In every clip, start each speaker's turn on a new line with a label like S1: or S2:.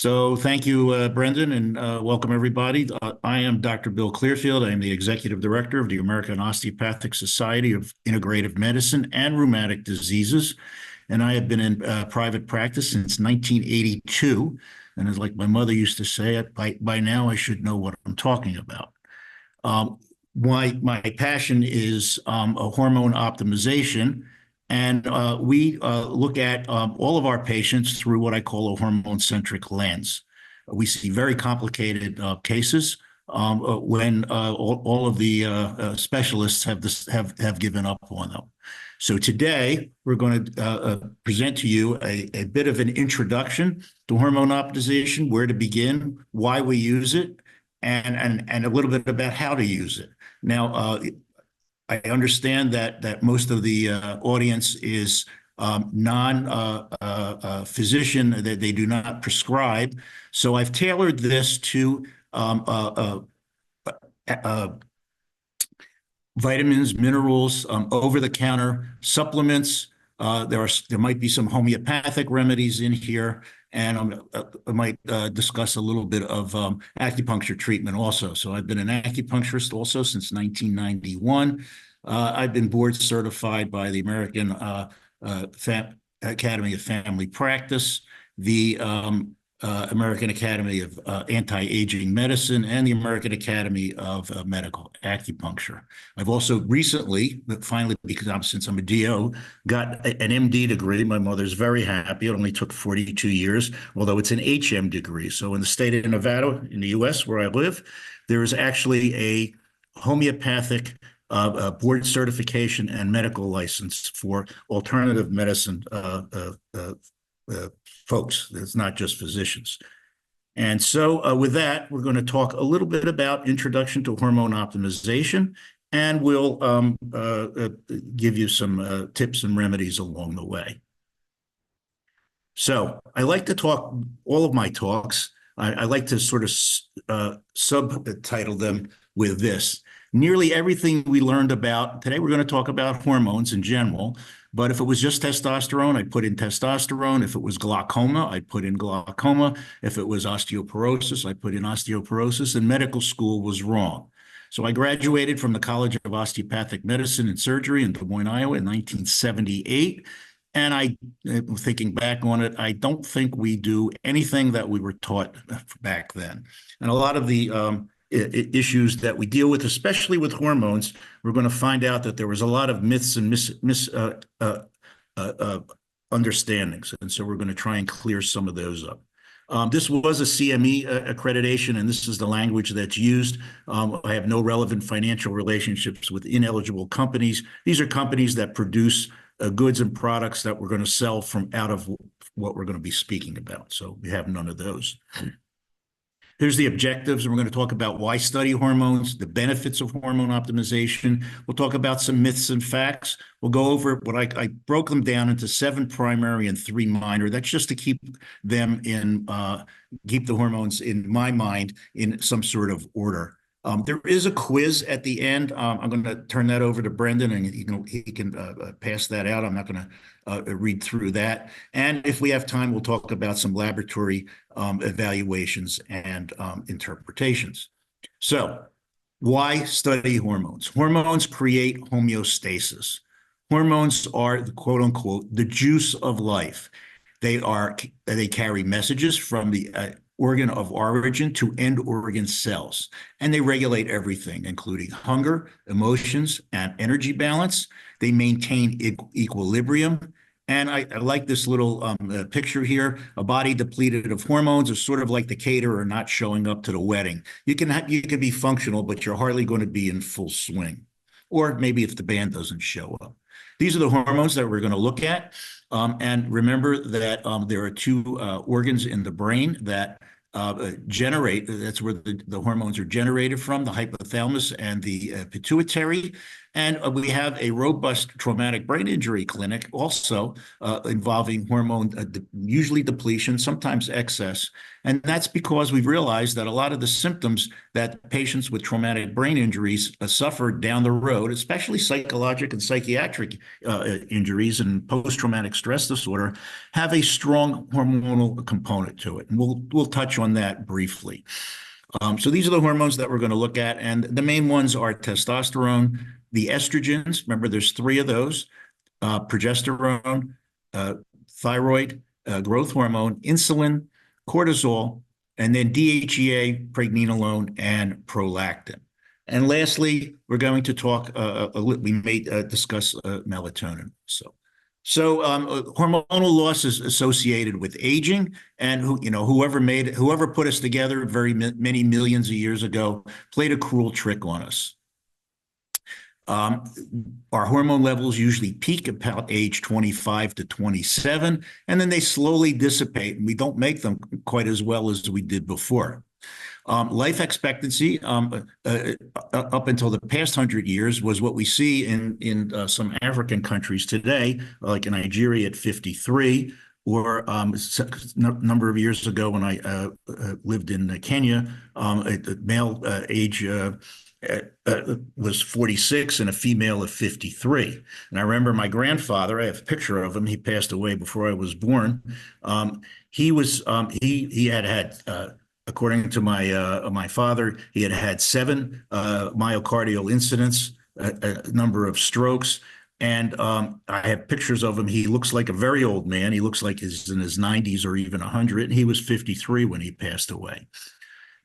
S1: So thank you, Brendan, and welcome everybody. I am Dr. Bill Clearfield. I am the Executive Director of the American Osteopathic Society of Integrative Medicine and Rheumatic Diseases, and I have been in private practice since 1982. And as like my mother used to say, it by now I should know what I'm talking about. Um, my passion is a hormone optimization, and we look at all of our patients through what I call a hormone-centric lens. We see very complicated cases when all of the specialists have given up on them. So today we're going to present to you a bit of an introduction to hormone optimization, where to begin, why we use it, and a little bit about how to use it. Now, I understand that most of the audience is non-physician, that they do not prescribe. So I've tailored this to vitamins, minerals, over-the-counter supplements. There might be some homeopathic remedies in here, and I might discuss a little bit of acupuncture treatment also. So I've been an acupuncturist also since 1991. I've been board certified by the American Academy of Family Practice, the American Academy of Anti-Aging Medicine, and the American Academy of Medical Acupuncture. I've also recently, finally, since I'm a DO, got an MD degree. My mother's very happy. It only took 42 years, although it's an HM degree. So in the state of Nevada, in the US, where I live, there is actually a homeopathic board certification and medical license for alternative medicine folks. It's not just physicians. And so with that, we're going to talk a little bit about introduction to hormone optimization, and we'll give you some tips and remedies along the way. So I like to talk, all of my talks, I like to sort of subtitle them with this. Nearly everything we learned about, today we're going to talk about hormones in general, but if it was just testosterone, I'd put in testosterone. If it was glaucoma, I'd put in glaucoma. If it was osteoporosis, I'd put in osteoporosis, and medical school was wrong. So I graduated from the College of Osteopathic Medicine and Surgery in Des Moines, Iowa in 1978. And thinking back on it, I don't think we do anything that we were taught back then. And a lot of the issues that we deal with, especially with hormones, we're going to find out that there was a lot of myths and misunderstandings. And so we're going to try and clear some of those up. This was a CME accreditation, and this is the language that's used. I have no relevant financial relationships with ineligible companies. These are companies that produce goods and products that we're going to sell from out of what we're going to be speaking about. So we have none of those. Here's the objectives, and we're going to talk about why study hormones, the benefits of hormone optimization. We'll talk about some myths and facts. We'll go over what I broke them down into 7 primary and 3 minor. That's just to keep them in, keep the hormones, in my mind, in some sort of order. There is a quiz at the end. I'm going to turn that over to Brendan, and he can pass that out. I'm not going to read through that. And if we have time, we'll talk about some laboratory evaluations and interpretations. So why study hormones? Hormones create homeostasis. Hormones are, the quote unquote, the juice of life. They carry messages from the organ of origin to end organ cells, and they regulate everything, including hunger, emotions, and energy balance. They maintain equilibrium. And I like this little picture here. A body depleted of hormones is sort of like the caterer not showing up to the wedding. You can be functional, but you're hardly going to be in full swing. Or maybe if the band doesn't show up. These are the hormones that we're going to look at. And remember that there are 2 organs in the brain that generate, that's where the hormones are generated from, the hypothalamus and the pituitary. And we have a robust traumatic brain injury clinic also involving hormone, usually depletion, sometimes excess. And that's because we've realized that a lot of the symptoms that patients with traumatic brain injuries suffer down the road, especially psychologic and psychiatric injuries and post-traumatic stress disorder, have a strong hormonal component to it. And we'll touch on that briefly. So these are the hormones that we're going to look at. And the main ones are testosterone, the estrogens. Remember, there's three of those, progesterone, thyroid, growth hormone, insulin, cortisol, and then DHEA, pregnenolone, and prolactin. And lastly, we're going to talk, we may discuss melatonin. So hormonal loss is associated with aging, and whoever put us together many millions of years ago played a cruel trick on us. Our hormone levels usually peak about age 25 to 27, and then they slowly dissipate, and we don't make them quite as well as we did before. Life expectancy up until the past 100 years was what we see in some African countries today, like in Nigeria at 53, or a number of years ago when I lived in Kenya, male age was 46 and a female of 53. And I remember my grandfather, I have a picture of him, he passed away before I was born. He had according to my father, he had 7 myocardial incidents, a number of strokes, and I have pictures of him. He looks like a very old man. He looks like he's in his 90s or even 100, and he was 53 when he passed away.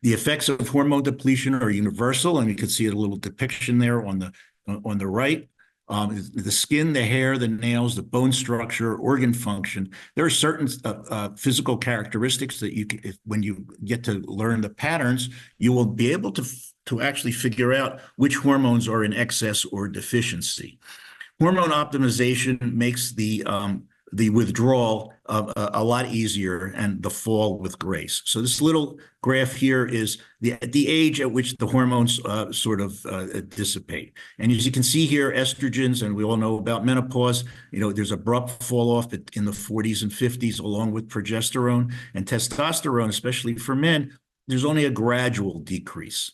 S1: The effects of hormone depletion are universal, and you can see a little depiction there on the right. The skin, the hair, the nails, the bone structure, organ function. There are certain physical characteristics that when you get to learn the patterns, you will be able to actually figure out which hormones are in excess or deficiency. Hormone optimization makes the withdrawal a lot easier and the fall with grace. So this little graph here is the age at which the hormones sort of dissipate. And as you can see here, estrogens, and we all know about menopause, there's abrupt fall off in the 40s and 50s, along with progesterone and testosterone, especially for men, there's only a gradual decrease.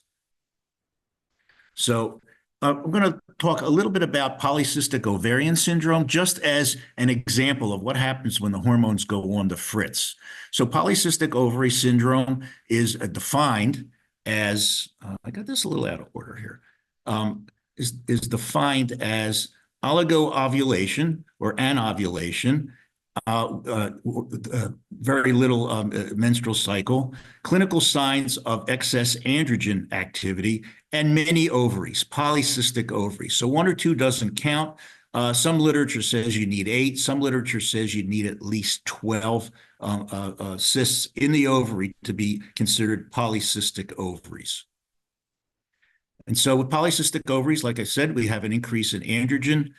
S1: So we're going to talk a little bit about polycystic ovarian syndrome, just as an example of what happens when the hormones go on the fritz. So polycystic ovary syndrome is defined as, I got this a little out of order here, is defined as oligoovulation or anovulation, very little menstrual cycle, clinical signs of excess androgen activity, and many ovaries, polycystic ovaries. So 1 or 2 doesn't count. Some literature says you need 8. Some literature says you need at least 12 cysts in the ovary to be considered polycystic ovaries. And so with polycystic ovaries, like I said, we have an increase in androgen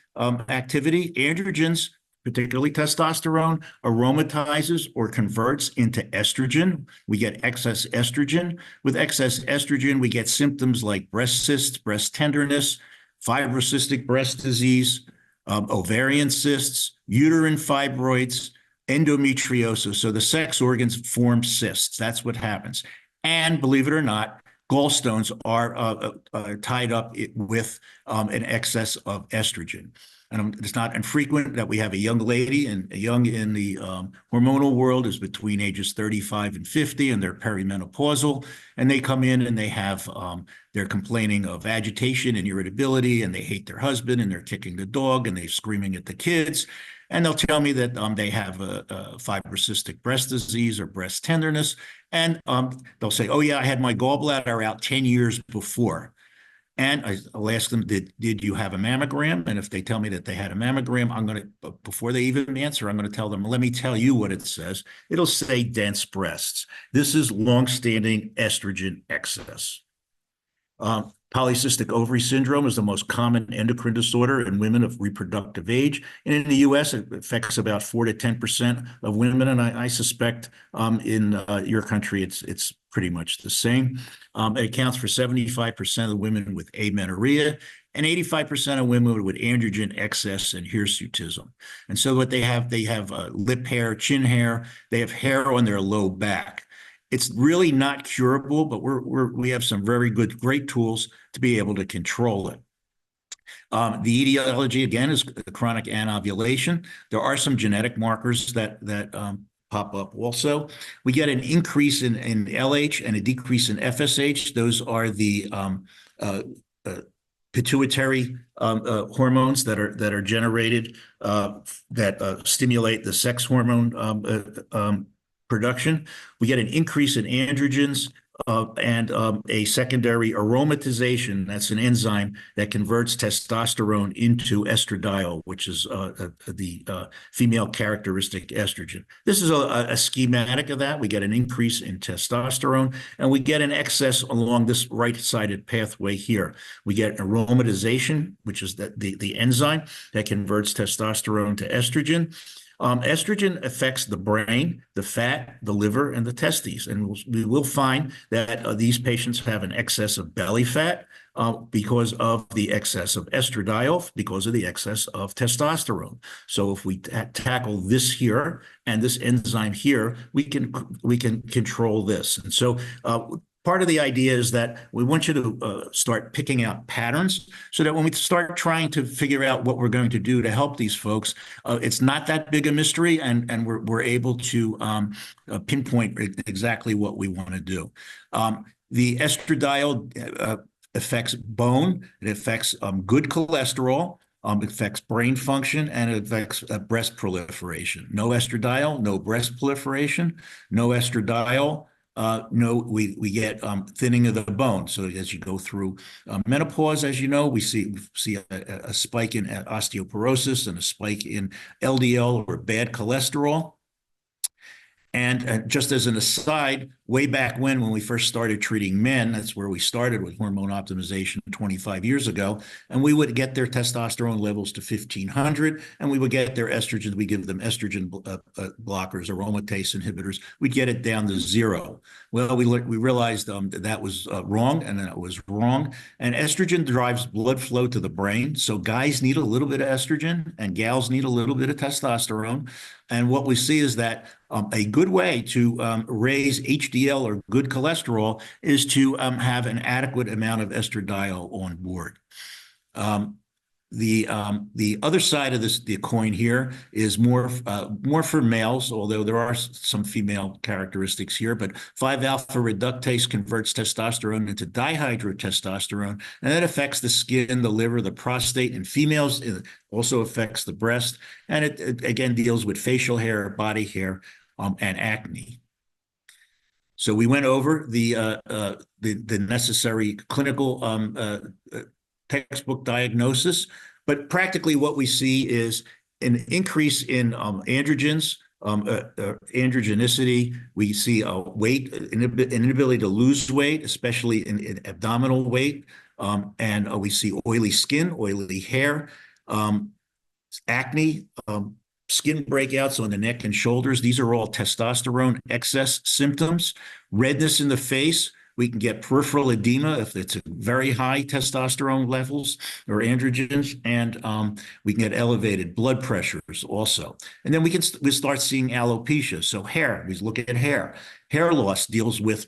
S1: activity. Androgens, particularly testosterone, aromatizes or converts into estrogen. We get excess estrogen. With excess estrogen, we get symptoms like breast cysts, breast tenderness, fibrocystic breast disease, ovarian cysts, uterine fibroids, endometriosis. So the sex organs form cysts. That's what happens. And believe it or not, gallstones are tied up with an excess of estrogen. And it's not infrequent that we have a young lady, and young in the hormonal world is between ages 35 and 50, and they're perimenopausal, and they come in and they have, they're complaining of agitation and irritability, and they hate their husband, and they're kicking the dog, and they're screaming at the kids. And they'll tell me that they have a fibrocystic breast disease or breast tenderness. And they'll say, oh yeah, I had my gallbladder out 10 years before. And I'll ask them, did you have a mammogram? And if they tell me that they had a mammogram, before they even answer, I'm going to tell them, let me tell you what it says. It'll say dense breasts. This is longstanding estrogen excess. Polycystic ovary syndrome is the most common endocrine disorder in women of reproductive age. And in the U.S., it affects about 4 to 10% of women. And I suspect in your country, it's pretty much the same. It accounts for 75% of the women with amenorrhea. and 85% of women with androgen excess and hirsutism. And so what they have lip hair, chin hair, they have hair on their low back. It's really not curable, but we have some great tools to be able to control it. The etiology, again, is chronic anovulation. There are some genetic markers that pop up also. We get an increase in LH and a decrease in FSH. Those are the pituitary hormones that are generated that stimulate the sex hormone production. We get an increase in androgens and a secondary aromatization. That's an enzyme that converts testosterone into estradiol, which is the female characteristic estrogen. This is a schematic of that. We get an increase in testosterone, and we get an excess along this right-sided pathway here. We get aromatization, which is the enzyme that converts testosterone to estrogen. Estrogen affects the brain, the fat, the liver, and the testes. And we will find that these patients have an excess of belly fat because of the excess of estradiol, because of the excess of testosterone. So if we tackle this here and this enzyme here, we can control this. And so part of the idea is that we want you to start picking out patterns so that when we start trying to figure out what we're going to do to help these folks, it's not that big a mystery, and we're able to pinpoint exactly what we want to do. The estradiol affects bone, it affects good cholesterol, it affects brain function, and it affects breast proliferation. No estradiol, no breast proliferation. No estradiol, we get thinning of the bone. So as you go through menopause, as you know, we see a spike in osteoporosis and a spike in LDL, or bad cholesterol. And just as an aside, way back when we first started treating men, that's where we started with hormone optimization 25 years ago, and we would get their testosterone levels to 1,500, and we would get their estrogen. We give them estrogen blockers, aromatase inhibitors. We'd get it down to 0. Well, we realized that was wrong, and that was wrong. And estrogen drives blood flow to the brain, so guys need a little bit of estrogen, and gals need a little bit of testosterone. And what we see is that a good way to raise HDL, or good cholesterol, is to have an adequate amount of estradiol on board. The other side of the coin here is more for males, although there are some female characteristics here. But 5-alpha reductase converts testosterone into dihydrotestosterone, and that affects the skin, the liver, the prostate. In females, it also affects the breast, and it again deals with facial hair, body hair, and acne. So we went over the necessary clinical textbook diagnosis, but practically what we see is an increase in androgens, androgenicity. We see weight, inability to lose weight, especially in abdominal weight, and we see oily skin, oily hair, acne, skin breakouts on the neck and shoulders. These are all testosterone excess symptoms. Redness in the face. We can get peripheral edema if it's very high testosterone levels or androgens, and we can get elevated blood pressures also. And then we start seeing alopecia. So hair, we look at hair. Hair loss deals with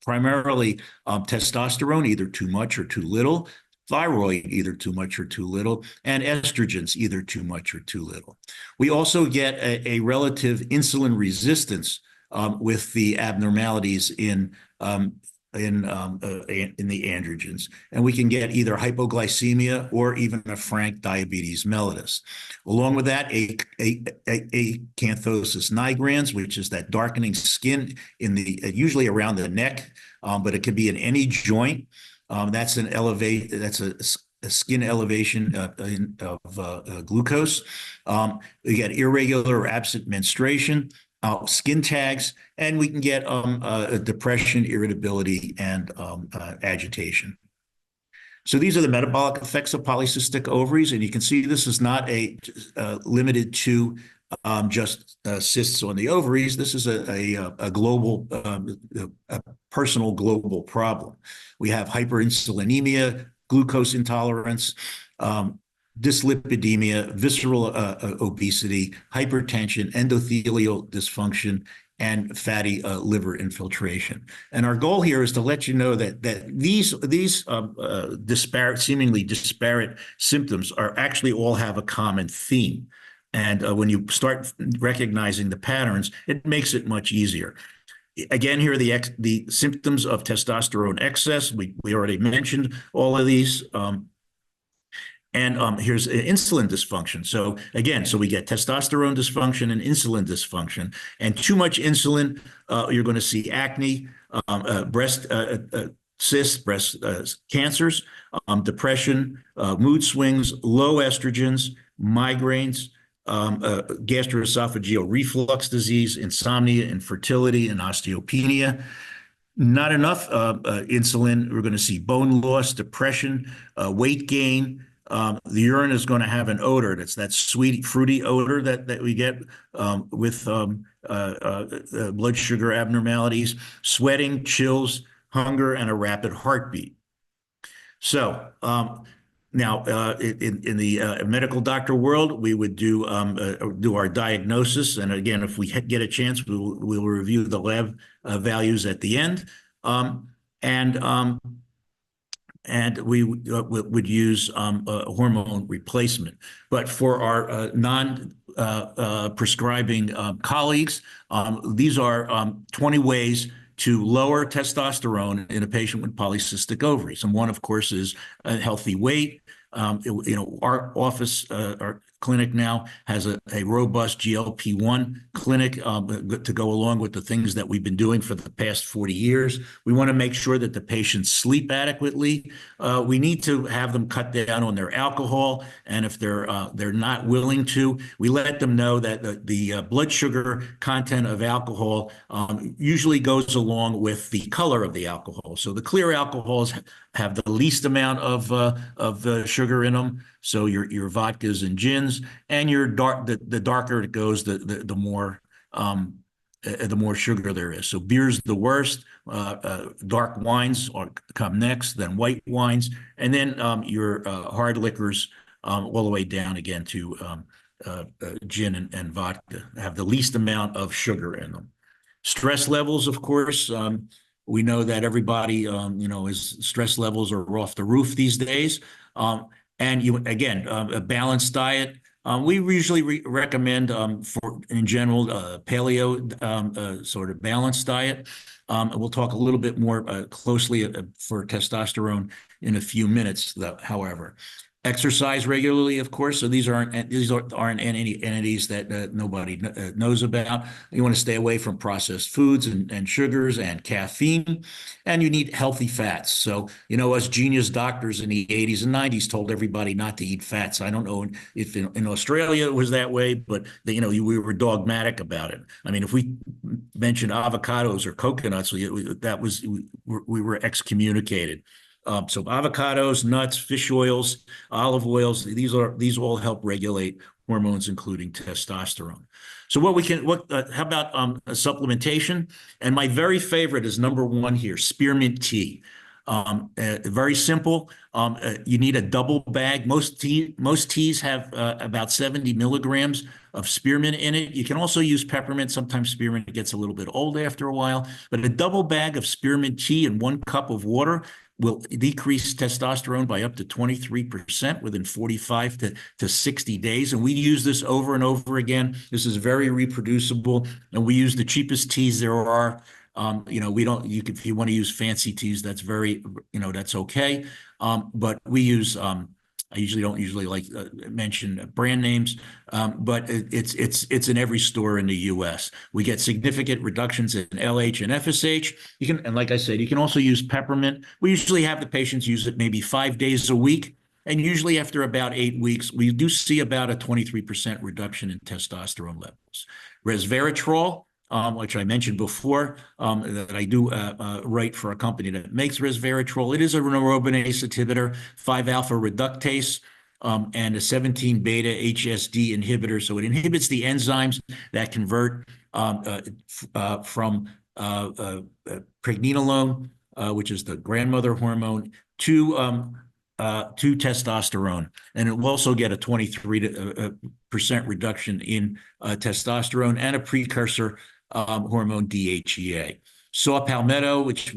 S1: primarily testosterone, either too much or too little, thyroid, either too much or too little, and estrogens, either too much or too little. We also get a relative insulin resistance with the abnormalities in the androgens, and we can get either hypoglycemia or even a frank diabetes mellitus. Along with that, acanthosis nigrans, which is that darkening skin in usually around the neck, but it could be in any joint. That's a skin elevation of glucose. We get irregular or absent menstruation, skin tags, and we can get depression, irritability, and agitation. So these are the metabolic effects of polycystic ovaries, and you can see this is not limited to just cysts on the ovaries. This is a global, a personal global problem. We have hyperinsulinemia, glucose intolerance, dyslipidemia, visceral obesity, hypertension, endothelial dysfunction, and fatty liver infiltration. And our goal here is to let you know that these seemingly disparate symptoms are actually all have a common theme. And when you start recognizing the patterns, it makes it much easier. Again, here are the symptoms of testosterone excess. We already mentioned all of these. And here's insulin dysfunction. So again, we get testosterone dysfunction and insulin dysfunction. And too much insulin, you're going to see acne, breast cysts, breast cancers, depression, mood swings, low estrogens, migraines, gastroesophageal reflux disease, insomnia, infertility, and osteopenia. Not enough insulin, we're going to see bone loss, depression, weight gain. The urine is going to have an odor. That's that sweet, fruity odor that we get with blood sugar abnormalities, sweating, chills, hunger, and a rapid heartbeat. So now, in the medical doctor world, we would do our diagnosis, and again, if we get a chance, we'll review the lab values at the end, and we would use hormone replacement. But for our non-prescribing colleagues, these are 20 ways to lower testosterone in a patient with polycystic ovaries. And one, of course, is a healthy weight. Our office, our clinic now has a robust GLP-1 clinic to go along with the things that we've been doing for the past 40 years. We want to make sure that the patients sleep adequately. We need to have them cut down on their alcohol, and if they're not willing to, we let them know that the blood sugar content of alcohol usually goes along with the color of the alcohol. So the clear alcohols have the least amount of sugar in them. So your vodkas and gins, and the darker it goes, the more sugar there is. So beer's the worst. Dark wines come next, then white wines, and then your hard liquors all the way down again to gin and vodka have the least amount of sugar in them. Stress levels, of course. We know that everybody, his stress levels are off the roof these days. And a balanced diet. We usually recommend, in general, paleo sort of balanced diet. We'll talk a little bit more closely for testosterone in a few minutes, however. Exercise regularly, of course. So these aren't any entities that nobody knows about. You want to stay away from processed foods and sugars and caffeine, and you need healthy fats. So, us genius doctors in the 80s and 90s told everybody not to eat fats. I don't know if in Australia it was that way, but we were dogmatic about it. I mean, if we mentioned avocados or coconuts, we were excommunicated. So avocados, nuts, fish oils, olive oils, these all help regulate hormones, including testosterone. So how about supplementation? And my very favorite is number one here, spearmint tea. Very simple. You need a double bag. Most teas have about 70 milligrams of spearmint in it. You can also use peppermint. Sometimes spearmint gets a little bit old after a while, but a double bag of spearmint tea and 1 cup of water will decrease testosterone by up to 23% within 45 to 60 days. And we use this over and over again. This is very reproducible, and we use the cheapest teas there are. If you want to use fancy teas, that's that's okay. But we use, I usually don't like mention brand names, but it's in every store in the U.S. We get significant reductions in LH and FSH. And like I said, you can also use peppermint. We usually have the patients use it maybe 5 days a week. And usually after about 8 weeks, we do see about a 23% reduction in testosterone levels. Resveratrol, which I mentioned before, that I do write for a company that makes resveratrol. It is a neurobenase inhibitor, 5-alpha reductase, and a 17-beta HSD inhibitor. So it inhibits the enzymes that convert from pregnenolone, which is the grandmother hormone, to to testosterone, and it will also get a 23% reduction in testosterone and a precursor hormone DHEA. Saw palmetto, which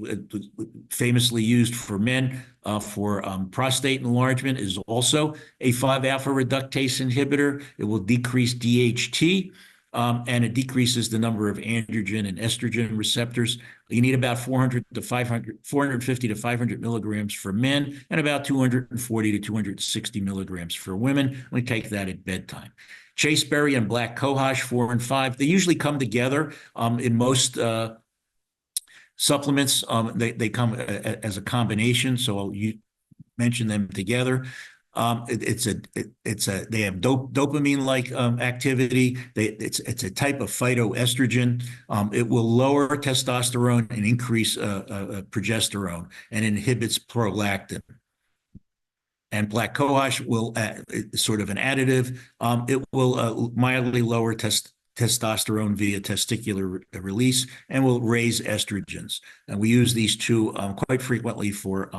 S1: famously used for men for prostate enlargement, is also a 5-alpha reductase inhibitor. It will decrease DHT, and it decreases the number of androgen and estrogen receptors. You need about 450 to 500 milligrams for men, and about 240 to 260 milligrams for women. We take that at bedtime. Chaseberry and black cohosh, 4 and 5, they usually come together in most supplements. They come as a combination, so you mention them together. They have dopamine-like activity. It's a type of phytoestrogen. It will lower testosterone and increase progesterone, and inhibits prolactin. And black cohosh will sort of an additive. It will mildly lower testosterone via testicular release, and will raise estrogens. And we use these two quite frequently for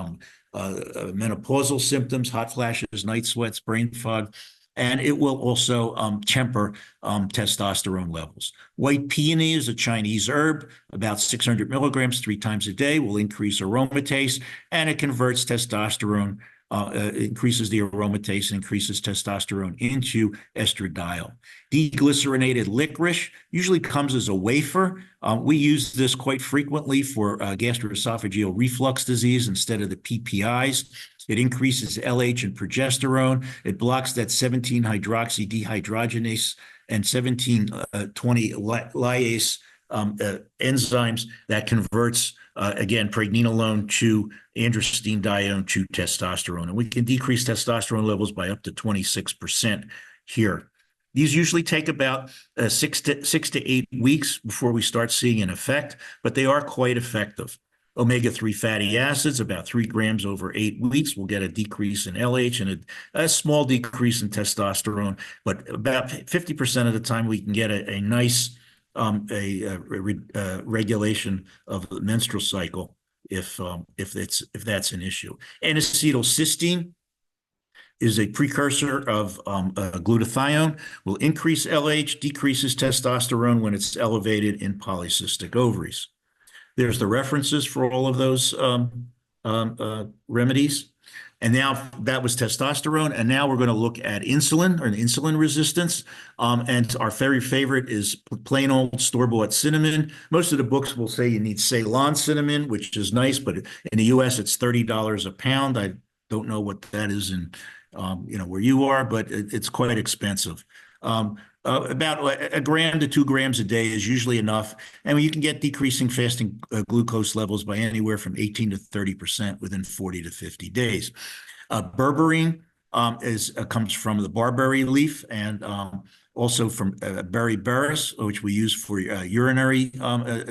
S1: menopausal symptoms, hot flashes, night sweats, brain fog, and it will also temper testosterone levels. White peony is a Chinese herb, about 600 milligrams 3 times a day, will increase aromatase, and it converts testosterone, increases the aromatase, increases testosterone into estradiol. Deglycerinated licorice usually comes as a wafer. We use this quite frequently for gastroesophageal reflux disease instead of the PPIs. It increases LH and progesterone. It blocks that 17-hydroxy dehydrogenase and 17-20 lyase enzymes that converts, again, pregnenolone to androstenedione to testosterone. And we can decrease testosterone levels by up to 26% here. These usually take about 6 to 8 weeks before we start seeing an effect, but they are quite effective. Omega-3 fatty acids, about 3 grams over 8 weeks, will get a decrease in LH and a small decrease in testosterone, but about 50% of the time we can get a nice regulation of the menstrual cycle if that's an issue. N-acetylcysteine is a precursor of glutathione, will increase LH, decreases testosterone when it's elevated in polycystic ovaries. There's the references for all of those remedies. And now that was testosterone. And now we're going to look at insulin, or insulin resistance. And our very favorite is plain old store-bought cinnamon. Most of the books will say you need Ceylon cinnamon, which is nice, but in the US it's $30 a pound. I don't know what that is in where you are, but it's quite expensive. About 1 gram to 2 grams a day is usually enough, and you can get decreasing fasting glucose levels by anywhere from 18 to 30% within 40 to 50 days. Berberine comes from the barberry leaf, and also from berberis, which we use for urinary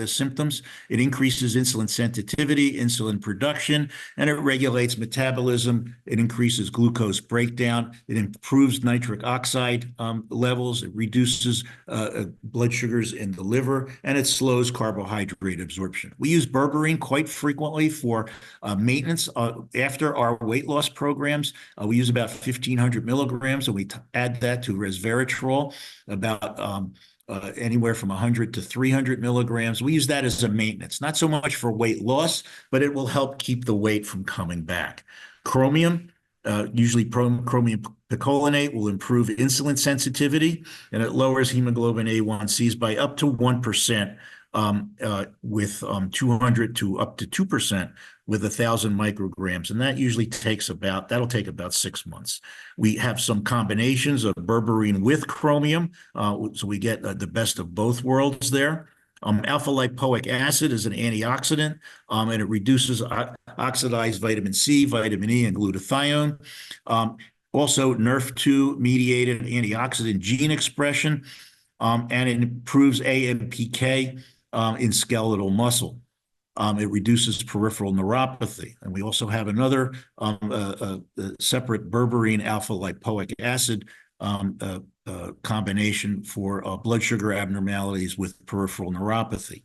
S1: symptoms. It increases insulin sensitivity, insulin production, and it regulates metabolism. It increases glucose breakdown. It improves nitric oxide levels. It reduces blood sugars in the liver, and it slows carbohydrate absorption. We use berberine quite frequently for maintenance. After our weight loss programs, we use about 1,500 milligrams, and we add that to resveratrol, about anywhere from 100 to 300 milligrams. We use that as a maintenance, not so much for weight loss, but it will help keep the weight from coming back. Chromium, usually chromium picolinate, will improve insulin sensitivity, and it lowers hemoglobin A1Cs by up to 1%, with 200 to up to 2% with 1,000 micrograms, and that usually that'll take about 6 months. We have some combinations of berberine with chromium, so we get the best of both worlds there. Alpha-lipoic acid is an antioxidant, and it reduces oxidized vitamin C, vitamin E, and glutathione. Also, NRF2 mediated antioxidant gene expression, and it improves AMPK in skeletal muscle. It reduces peripheral neuropathy. And we also have another separate berberine alpha-lipoic acid combination for blood sugar abnormalities with peripheral neuropathy.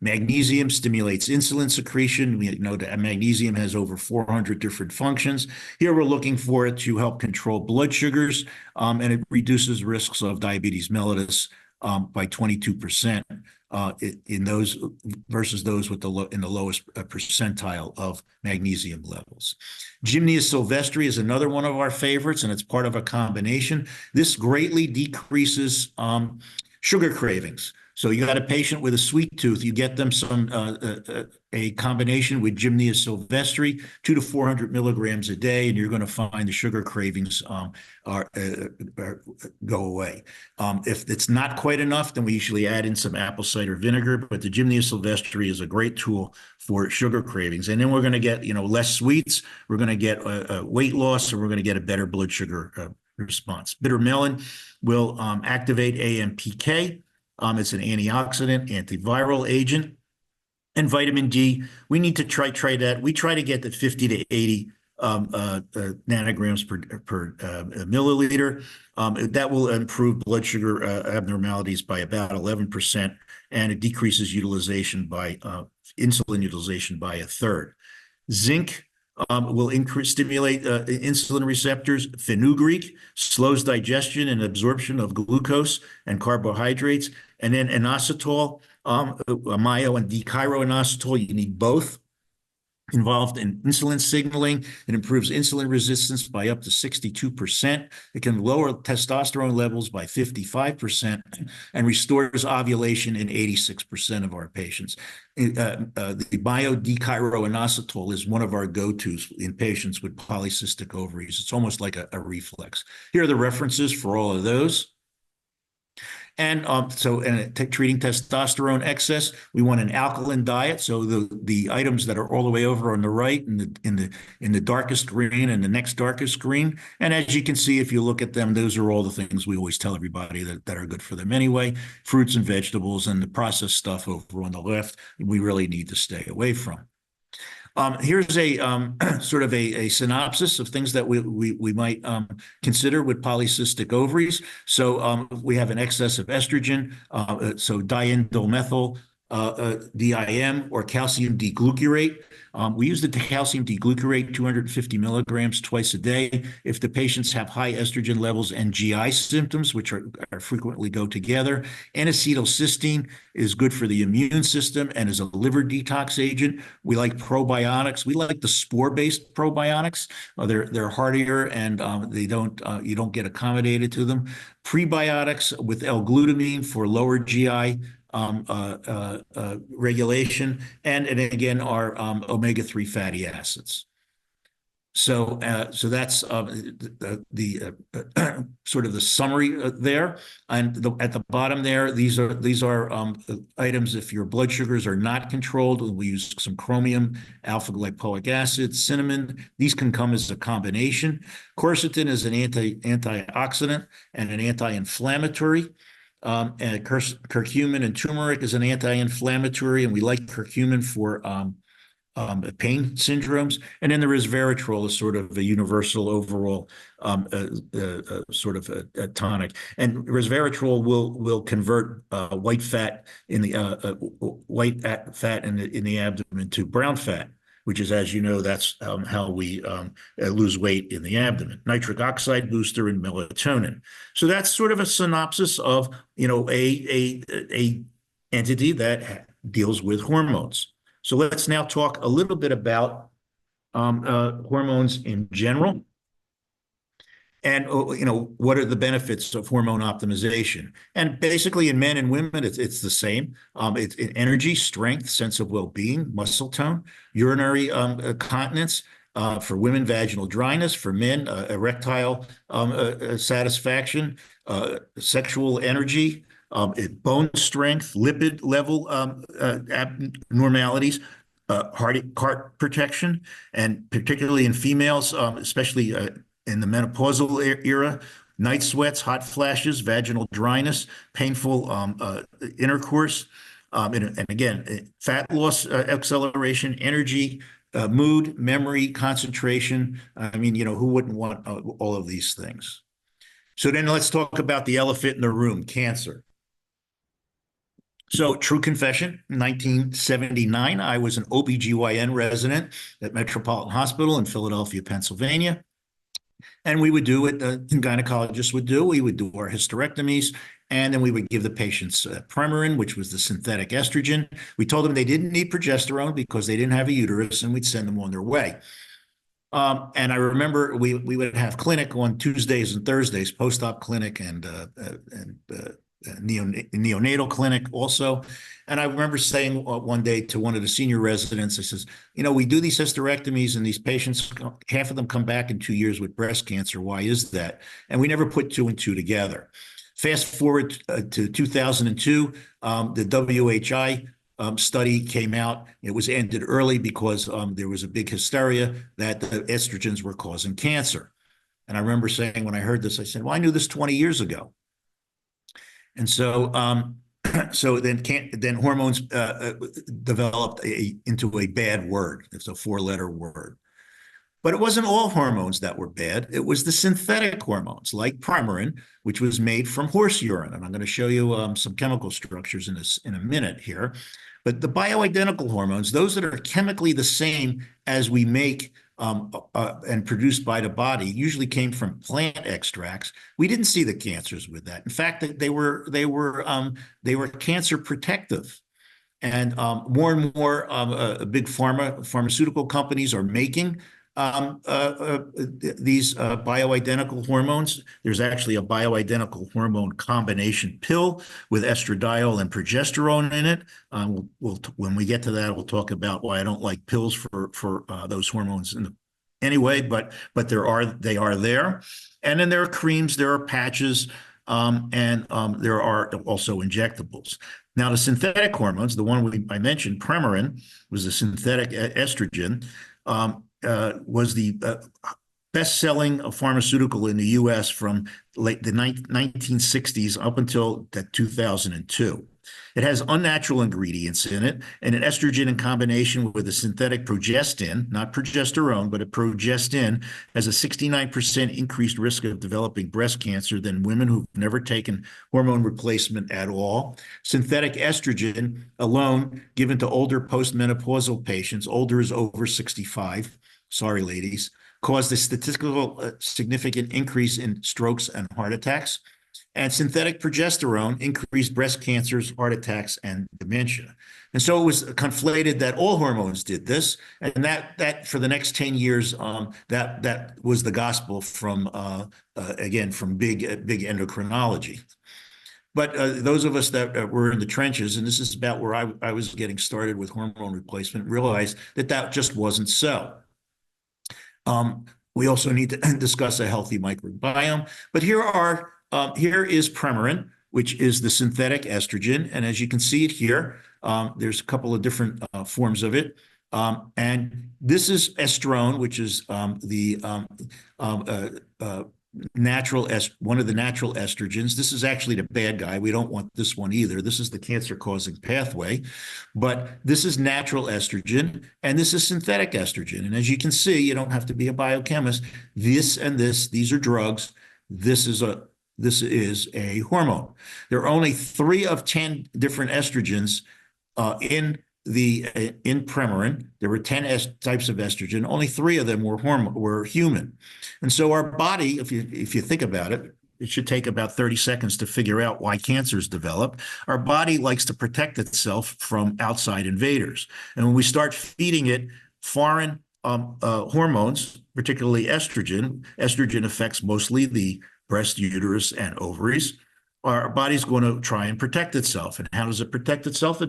S1: Magnesium stimulates insulin secretion. We know that magnesium has over 400 different functions. Here we're looking for it to help control blood sugars, and it reduces risks of diabetes mellitus by 22% in those versus those with in the lowest percentile of magnesium levels. Gymnea sylvestri is another one of our favorites, and it's part of a combination. This greatly decreases sugar cravings. So you got a patient with a sweet tooth, you get them a combination with Gymnea sylvestri, 200 to 400 milligrams a day, and you're going to find the sugar cravings go away. If it's not quite enough, then we usually add in some apple cider vinegar, but the Gymnea sylvestri is a great tool for sugar cravings. And then we're going to get, less sweets, we're going to get weight loss, and we're going to get a better blood sugar response. Bitter melon will activate AMPK. It's an antioxidant, antiviral agent. And vitamin D, we need to try that. We try to get the 50 to 80 nanograms per milliliter. That will improve blood sugar abnormalities by about 11%, and it decreases utilization by insulin utilization by a third. Zinc will stimulate insulin receptors. Fenugreek slows digestion and absorption of glucose and carbohydrates. And then inositol, myo and D-chiroinositol, you need both. Involved in insulin signaling. It improves insulin resistance by up to 62%. It can lower testosterone levels by 55% and restores ovulation in 86% of our patients. The bio D-chiroinositol is one of our go-tos in patients with polycystic ovaries. It's almost like a reflex. Here are the references for all of those. And treating testosterone excess, we want an alkaline diet. So the items that are all the way over on the right in the darkest green and the next darkest green. And as you can see, if you look at them, those are all the things we always tell everybody that are good for them anyway. Fruits and vegetables, and the processed stuff over on the left, we really need to stay away from. Here's a sort of a synopsis of things that we might consider with polycystic ovaries. So we have an excess of estrogen, so diindolmethyl DIM or calcium D-glucurate. We use the calcium D-glucurate 250 milligrams twice a day. If the patients have high estrogen levels and GI symptoms, which are frequently go together. N-acetylcysteine is good for the immune system and is a liver detox agent. We like probiotics. We like the spore-based probiotics. They're hardier and you don't get accommodated to them. Prebiotics with L-glutamine for lower GI regulation, and again, our omega-3 fatty acids. So that's the sort of the summary there. And at the bottom there, these are items if your blood sugars are not controlled. We use some chromium, alpha lipoic acid, cinnamon. These can come as a combination. Quercetin is an antioxidant and an anti-inflammatory. And curcumin and turmeric is an anti-inflammatory, and we like curcumin for pain syndromes. And then there is resveratrol is sort of a universal overall sort of a tonic. And resveratrol will convert white fat in the fat in the abdomen to brown fat, which is, as you know, that's how we lose weight in the abdomen. Nitric oxide booster and melatonin. So that's sort of a synopsis of, a entity that deals with hormones. So let's now talk a little bit about hormones in general. And, what are the benefits of hormone optimization? And basically in men and women, it's the same. It's energy, strength, sense of well-being, muscle tone, urinary continence, for women, vaginal dryness, for men, erectile satisfaction, sexual energy, bone strength, lipid level abnormalities, heart protection, and particularly in females, especially in the menopausal era, night sweats, hot flashes, vaginal dryness, painful intercourse, and again, fat loss, acceleration, energy, mood, memory, concentration. I mean, who wouldn't want all of these things? So then let's talk about the elephant in the room, cancer. So true confession, in 1979, I was an OBGYN resident at Metropolitan Hospital in Philadelphia, Pennsylvania. And we would do what the gynecologists would do. We would do our hysterectomies, and then we would give the patients Premarin, which was the synthetic estrogen. We told them they didn't need progesterone because they didn't have a uterus, and we'd send them on their way. And I remember we would have clinic on Tuesdays and Thursdays, post-op clinic and neonatal clinic also. And I remember saying one day to one of the senior residents, I says, we do these hysterectomies and these patients, half of them come back in 2 years with breast cancer. Why is that? And we never put two and two together. Fast forward to 2002, the WHI study came out. It was ended early because there was a big hysteria that the estrogens were causing cancer. And I remember saying when I heard this, I said, well, I knew this 20 years ago. And so then hormones developed into a bad word. It's a 4-letter word. But it wasn't all hormones that were bad. It was the synthetic hormones like Premarin, which was made from horse urine. And I'm going to show you some chemical structures in a minute here. But the bioidentical hormones, those that are chemically the same as we make and produced by the body, usually came from plant extracts. We didn't see the cancers with that. In fact, they were cancer protective. And more and more big pharmaceutical companies are making these bioidentical hormones. There's actually a bioidentical hormone combination pill with estradiol and progesterone in it. When we get to that, we'll talk about why I don't like pills for those hormones anyway, but they are there. And then there are creams, there are patches, and there are also injectables. Now, the synthetic hormones, the one I mentioned, Premarin, was a synthetic estrogen, was the best-selling pharmaceutical in the U.S. from the 1960s up until 2002. It has unnatural ingredients in it, and an estrogen in combination with a synthetic progestin, not progesterone, but a progestin, has a 69% increased risk of developing breast cancer than women who've never taken hormone replacement at all. Synthetic estrogen alone, given to older postmenopausal patients, older is over 65, sorry, ladies, caused a statistical significant increase in strokes and heart attacks. And synthetic progesterone increased breast cancers, heart attacks, and dementia. And so it was conflated that all hormones did this, and that for the next 10 years, that was the gospel from again from big endocrinology. But those of us that were in the trenches, and this is about where I was getting started with hormone replacement, realized that just wasn't so. We also need to discuss a healthy microbiome. But here is Premarin, which is the synthetic estrogen. And as you can see it here, there's a couple of different forms of it. And this is estrone, which is the one of the natural estrogens. This is actually the bad guy. We don't want this one either. This is the cancer-causing pathway. But this is natural estrogen, and this is synthetic estrogen. And as you can see, you don't have to be a biochemist. These are drugs. This is a hormone. There are only 3 of 10 different estrogens in Premarin. There were 10 types of estrogen. Only 3 of them were human. And so our body, if you think about it, it should take about 30 seconds to figure out why cancers develop. Our body likes to protect itself from outside invaders. And when we start feeding it foreign hormones, particularly estrogen affects mostly the breast, uterus, and ovaries. Our body's going to try and protect itself. And how does it protect itself?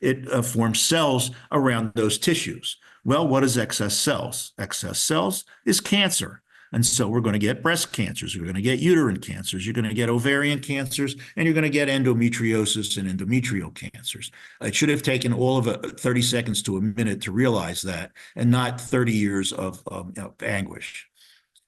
S1: It forms cells around those tissues. Well, what is excess cells? Excess cells is cancer. And so we're going to get breast cancers. We're going to get uterine cancers. You're going to get ovarian cancers, and you're going to get endometriosis and endometrial cancers. It should have taken all of 30 seconds to a minute to realize that, and not 30 years of anguish.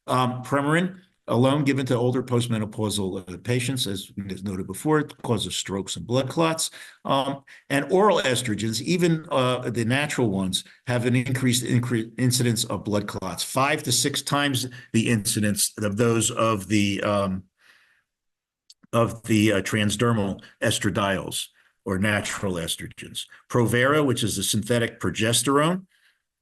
S1: Premarin alone given to older postmenopausal patients, as noted before, it causes strokes and blood clots. And oral estrogens, even the natural ones, have an increased incidence of blood clots, 5 to 6 times the incidence of those of the transdermal estradiols or natural estrogens. Provera, which is a synthetic progesterone,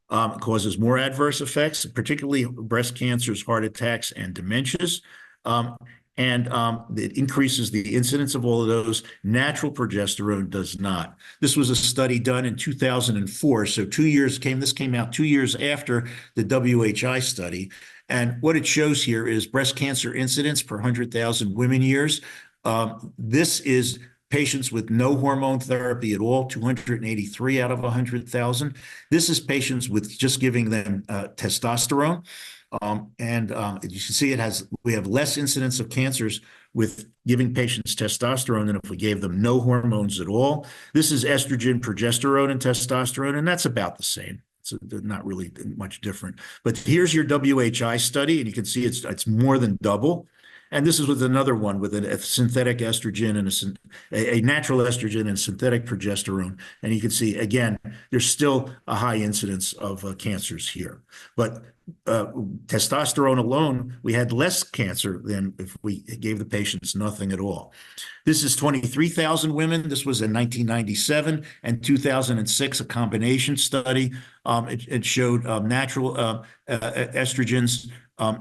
S1: causes more adverse effects, particularly breast cancers, heart attacks, and dementias. It increases the incidence of all of those. Natural progesterone does not. This was a study done in 2004. So this came out 2 years after the WHI study. And what it shows here is breast cancer incidence per 100,000 women years. This is patients with no hormone therapy at all, 283 out of 100,000. This is patients with just giving them testosterone. As you can see, we have less incidence of cancers with giving patients testosterone than if we gave them no hormones at all. This is estrogen, progesterone, and testosterone, and that's about the same. It's not really much different. But here's your WHI study, and you can see it's more than double. And this is with another one with a synthetic estrogen and a natural estrogen and synthetic progesterone. And you can see, again, there's still a high incidence of cancers here. But testosterone alone, we had less cancer than if we gave the patients nothing at all. This is 23,000 women. This was in 1997 and 2006, a combination study. It showed natural estrogens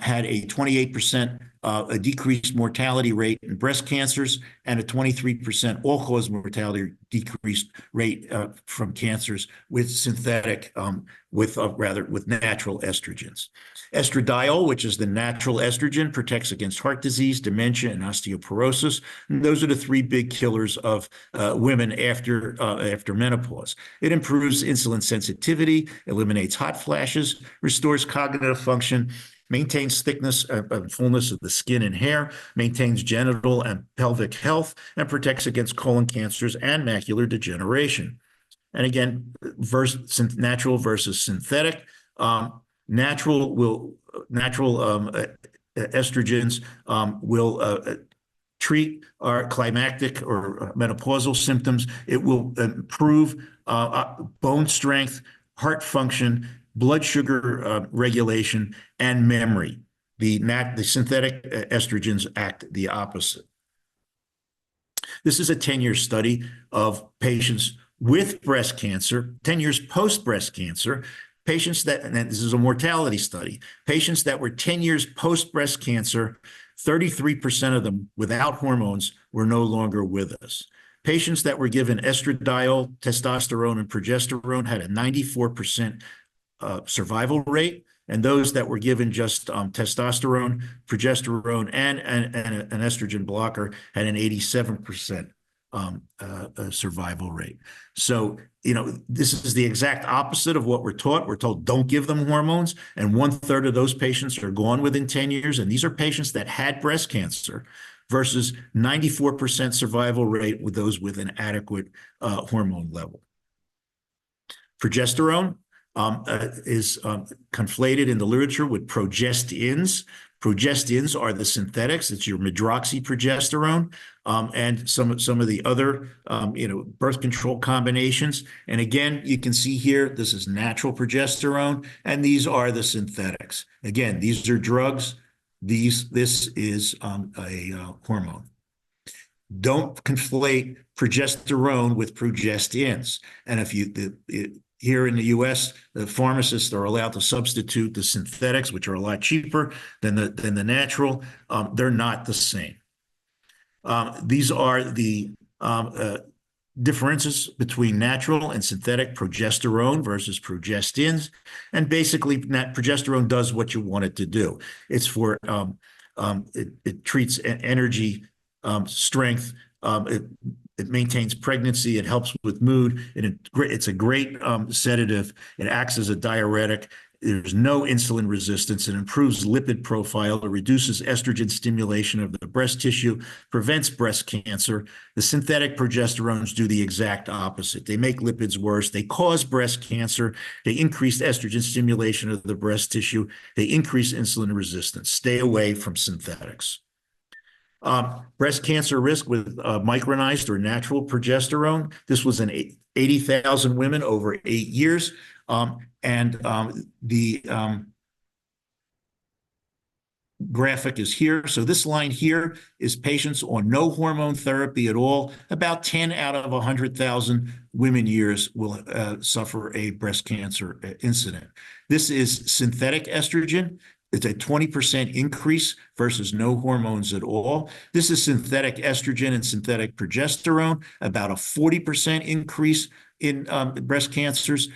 S1: had a 28% a decreased mortality rate in breast cancers and a 23% all-cause mortality decreased rate from cancers with with natural estrogens. Estradiol, which is the natural estrogen, protects against heart disease, dementia, and osteoporosis. And those are the 3 big killers of women after menopause. It improves insulin sensitivity, eliminates hot flashes, restores cognitive function, maintains thickness and fullness of the skin and hair, maintains genital and pelvic health, and protects against colon cancers and macular degeneration. And again, natural versus synthetic. Natural estrogens will treat our climactic or menopausal symptoms. It will improve bone strength, heart function, blood sugar regulation, and memory. The synthetic estrogens act the opposite. This is a 10-year study of patients with breast cancer, 10 years post-breast cancer, patients that, and this is a mortality study, patients that were 10 years post-breast cancer, 33% of them without hormones were no longer with us. Patients that were given estradiol, testosterone, and progesterone had a 94% survival rate, and those that were given just testosterone, progesterone, and an estrogen blocker had an 87% survival rate. So, this is the exact opposite of what we're taught. We're told don't give them hormones, and 1/3 of those patients are gone within 10 years, and these are patients that had breast cancer versus 94% survival rate with those with an adequate hormone level. Progesterone is conflated in the literature with progestins. Progestins are the synthetics. It's your medroxyprogesterone and some of the other birth control combinations. And again, you can see here, this is natural progesterone, and these are the synthetics. Again, these are drugs. This is a hormone. Don't conflate progesterone with progestins. And here in the U.S., the pharmacists are allowed to substitute the synthetics, which are a lot cheaper than the natural. They're not the same. These are the differences between natural and synthetic progesterone versus progestins. And basically, progesterone does what you want it to do. It's for, it treats energy, strength, it maintains pregnancy. It helps with mood. It's a great sedative. It acts as a diuretic. There's no insulin resistance. It improves lipid profile. It reduces estrogen stimulation of the breast tissue, prevents breast cancer. The synthetic progesterones do the exact opposite. They make lipids worse. They cause breast cancer. They increase estrogen stimulation of the breast tissue. They increase insulin resistance. Stay away from synthetics. Breast cancer risk with micronized or natural progesterone. This was in 80,000 women over 8 years. The graphic is here. So this line here is patients on no hormone therapy at all. About 10 out of 100,000 women years will suffer a breast cancer incident. This is synthetic estrogen. It's a 20% increase versus no hormones at all. This is synthetic estrogen and synthetic progesterone, about a 40% increase in breast cancers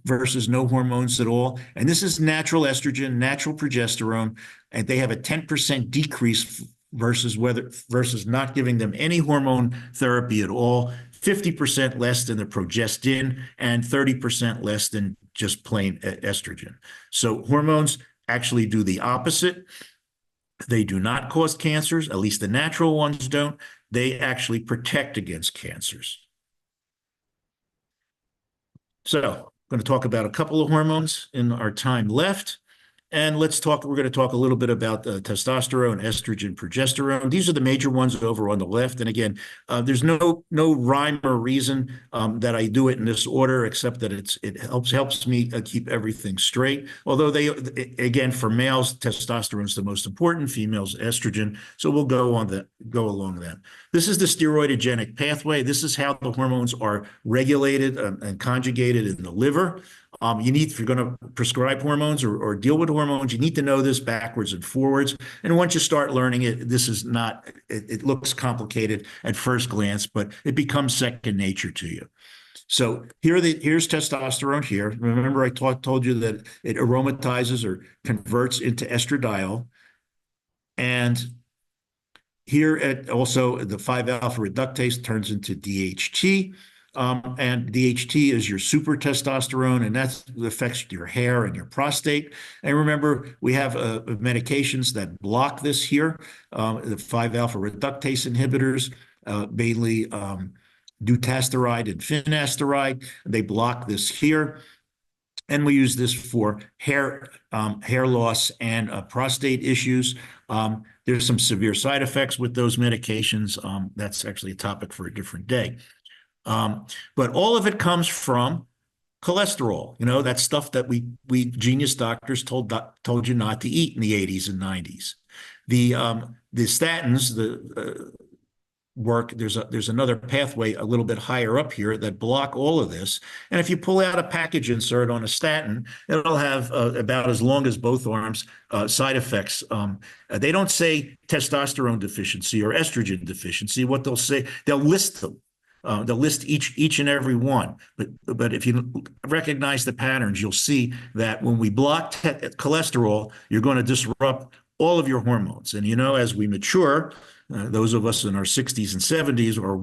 S1: versus no hormones at all. And this is natural estrogen, natural progesterone, and they have a 10% decrease versus not giving them any hormone therapy at all, 50% less than the progestin, and 30% less than just plain estrogen. So hormones actually do the opposite. They do not cause cancers, at least the natural ones don't. They actually protect against cancers. So I'm going to talk about a couple of hormones in our time left. And we're going to talk a little bit about testosterone, estrogen, progesterone. These are the major ones over on the left. And again, there's no rhyme or reason that I do it in this order, except that it helps me keep everything straight. Although again, for males, testosterone is the most important, females, estrogen. So we'll go along that. This is the steroidogenic pathway. This is how the hormones are regulated and conjugated in the liver. If you're going to prescribe hormones or deal with hormones, you need to know this backwards and forwards. And once you start learning it, this is not, it looks complicated at first glance, but it becomes second nature to you. So here's testosterone here. Remember, I told you that it aromatizes or converts into estradiol. And here also the 5-alpha reductase turns into DHT. And DHT is your super testosterone, and that affects your hair and your prostate. And remember, we have medications that block this here, the 5-alpha reductase inhibitors, mainly dutasteride and finasteride. They block this here. And we use this for hair loss and prostate issues. There's some severe side effects with those medications. That's actually a topic for a different day. But all of it comes from cholesterol, that stuff that we genius doctors told you not to eat in the 80s and 90s. The statins, work, there's another pathway a little bit higher up here that block all of this. And if you pull out a package insert on a statin, it'll have about as long as both arms side effects. They don't say testosterone deficiency or estrogen deficiency. What they'll say, they'll list them. They'll list each and every one. But if you recognize the patterns, you'll see that when we block cholesterol, you're going to disrupt all of your hormones. And as we mature, those of us in our 60s and 70s are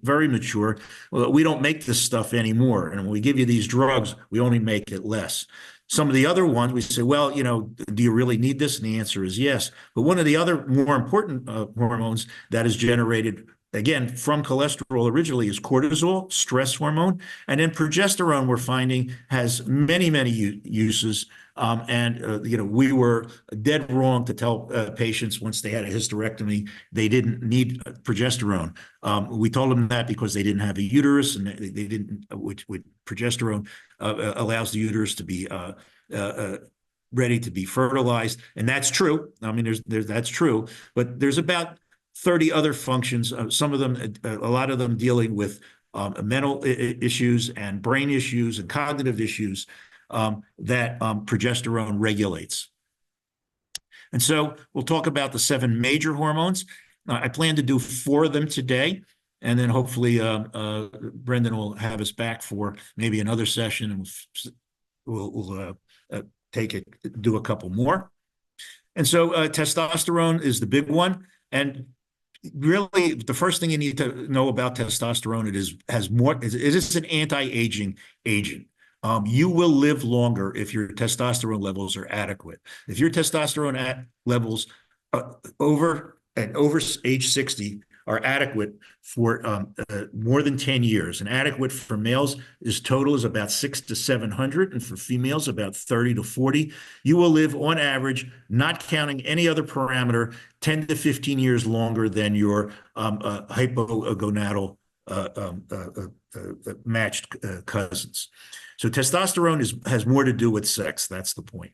S1: very mature. Well, we don't make this stuff anymore. And when we give you these drugs, we only make it less. Some of the other ones, we say, well, do you really need this? And the answer is yes. But one of the other more important hormones that is generated, again, from cholesterol originally, is cortisol, stress hormone. And then progesterone, we're finding, has many, many uses. We were dead wrong to tell patients once they had a hysterectomy they didn't need progesterone. We told them that because they didn't have a uterus, and they didn't. Which progesterone allows the uterus to be ready to be fertilized, and that's true. I mean, that's true, but there's about 30 other functions. Some of them, a lot of them, dealing with mental issues and brain issues and cognitive issues. That progesterone regulates. And so we'll talk about the 7 major hormones. I plan to do 4 of them today, and then hopefully Brendan will have us back for maybe another session, and we'll do a couple more. And so testosterone is the big one. And really, the first thing you need to know about testosterone, it is an anti-aging agent. You will live longer if your testosterone levels are adequate. If your testosterone levels over age 60 are adequate for more than 10 years, and adequate for males is total is about 600 to 700, and for females about 30 to 40. You will live on average, not counting any other parameter, 10 to 15 years longer than your hypogonadal matched cousins. So testosterone has more to do with sex. That's the point.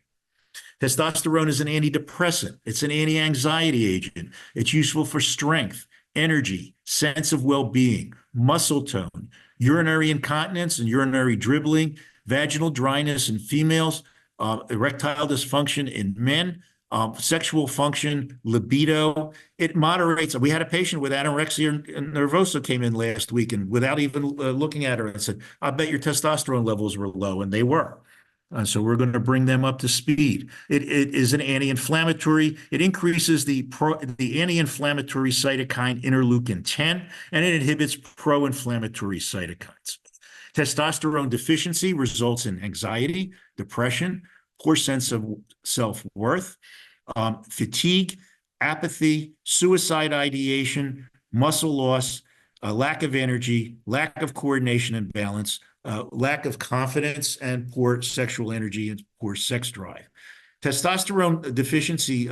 S1: Testosterone is an antidepressant. It's an anti-anxiety agent. It's useful for strength, energy, sense of well-being, muscle tone, urinary incontinence and urinary dribbling, vaginal dryness in females, erectile dysfunction in men, sexual function, libido. It moderates. We had a patient with anorexia nervosa came in last week, and without even looking at her, I said, I bet your testosterone levels were low, and they were. So we're going to bring them up to speed. It is an anti-inflammatory. It increases the anti-inflammatory cytokine interleukin-10, and it inhibits pro-inflammatory cytokines. Testosterone deficiency results in anxiety, depression, poor sense of self-worth, fatigue, apathy, suicide ideation, muscle loss, lack of energy, lack of coordination and balance, lack of confidence, and poor sexual energy and poor sex drive. Testosterone deficiency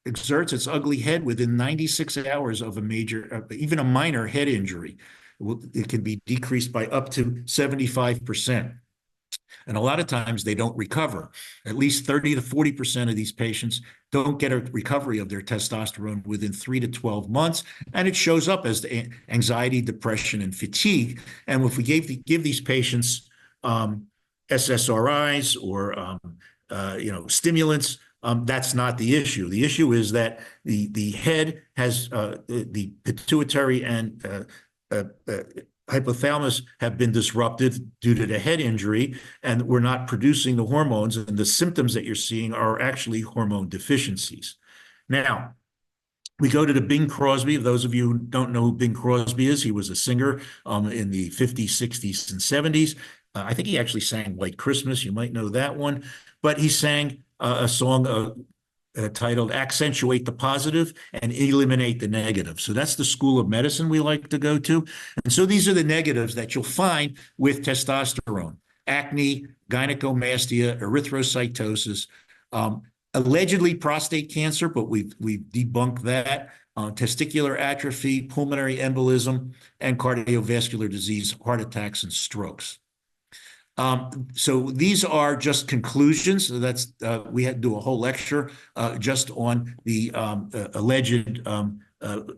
S1: exerts its ugly head within 96 hours of a major, even a minor head injury. It can be decreased by up to 75%. And a lot of times they don't recover. At least 30 to 40% of these patients don't get a recovery of their testosterone within 3 to 12 months. And it shows up as anxiety, depression, and fatigue. And if we give these patients SSRIs or stimulants, that's not the issue. The issue is that the head has the pituitary and hypothalamus have been disrupted due to the head injury, and we're not producing the hormones, and the symptoms that you're seeing are actually hormone deficiencies. Now, we go to the Bing Crosby. Those of you who don't know who Bing Crosby is, he was a singer in the 50s, 60s, and 70s. I think he actually sang White Christmas. You might know that one. But he sang a song titled Accentuate the Positive and Eliminate the Negative. So that's the school of medicine we like to go to. And so these are the negatives that you'll find with testosterone: acne, gynecomastia, erythrocytosis, allegedly prostate cancer, but we've debunked that, testicular atrophy, pulmonary embolism, and cardiovascular disease, heart attacks, and strokes. So these are just conclusions. So that's we had to do a whole lecture just on the alleged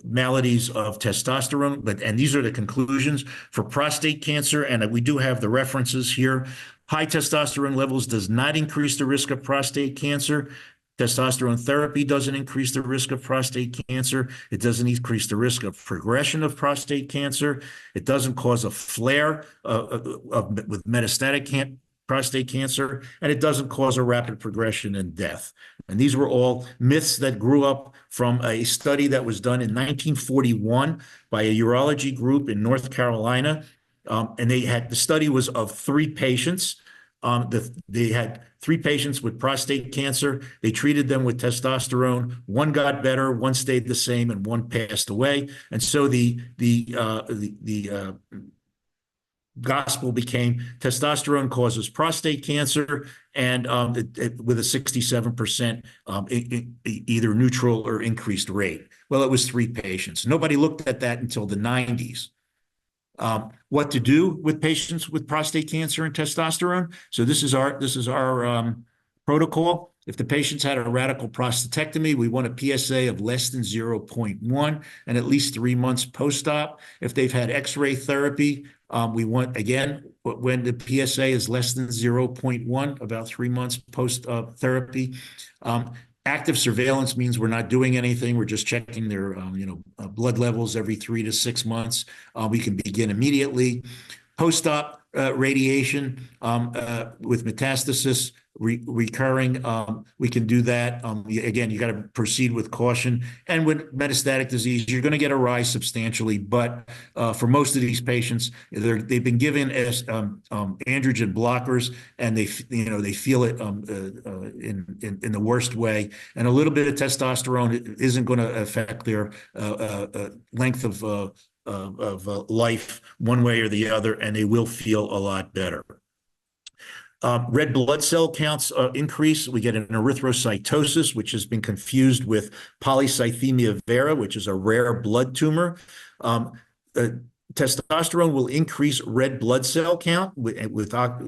S1: maladies of testosterone, and these are the conclusions for prostate cancer. And we do have the references here. High testosterone levels does not increase the risk of prostate cancer. Testosterone therapy doesn't increase the risk of prostate cancer. It doesn't increase the risk of progression of prostate cancer. It doesn't cause a flare with metastatic prostate cancer, and it doesn't cause a rapid progression and death. And these were all myths that grew up from a study that was done in 1941 by a urology group in North Carolina. And the study was of 3 patients. They had 3 patients with prostate cancer. They treated them with testosterone. 1 got better, 1 stayed the same, and 1 passed away. And so the gospel became testosterone causes prostate cancer, and with a 67% either neutral or increased rate. Well, it was 3 patients. Nobody looked at that until the 90s. What to do with patients with prostate cancer and testosterone? So this is our protocol. If the patients had a radical prostatectomy, we want a PSA of less than 0.1 and at least 3 months post-op. If they've had X-ray therapy, we want, again, when the PSA is less than 0.1, about 3 months post-therapy. Active surveillance means we're not doing anything. We're just checking their blood levels every 3 to 6 months. We can begin immediately. Post-op radiation with metastasis, recurring, we can do that. Again, you got to proceed with caution. And with metastatic disease, you're going to get a rise substantially. But for most of these patients, they've been given as androgen blockers, and they feel it in the worst way. And a little bit of testosterone isn't going to affect their length of life one way or the other, and they will feel a lot better. Red blood cell counts increase. We get an erythrocytosis, which has been confused with polycythemia vera, which is a rare blood tumor. Testosterone will increase red blood cell count with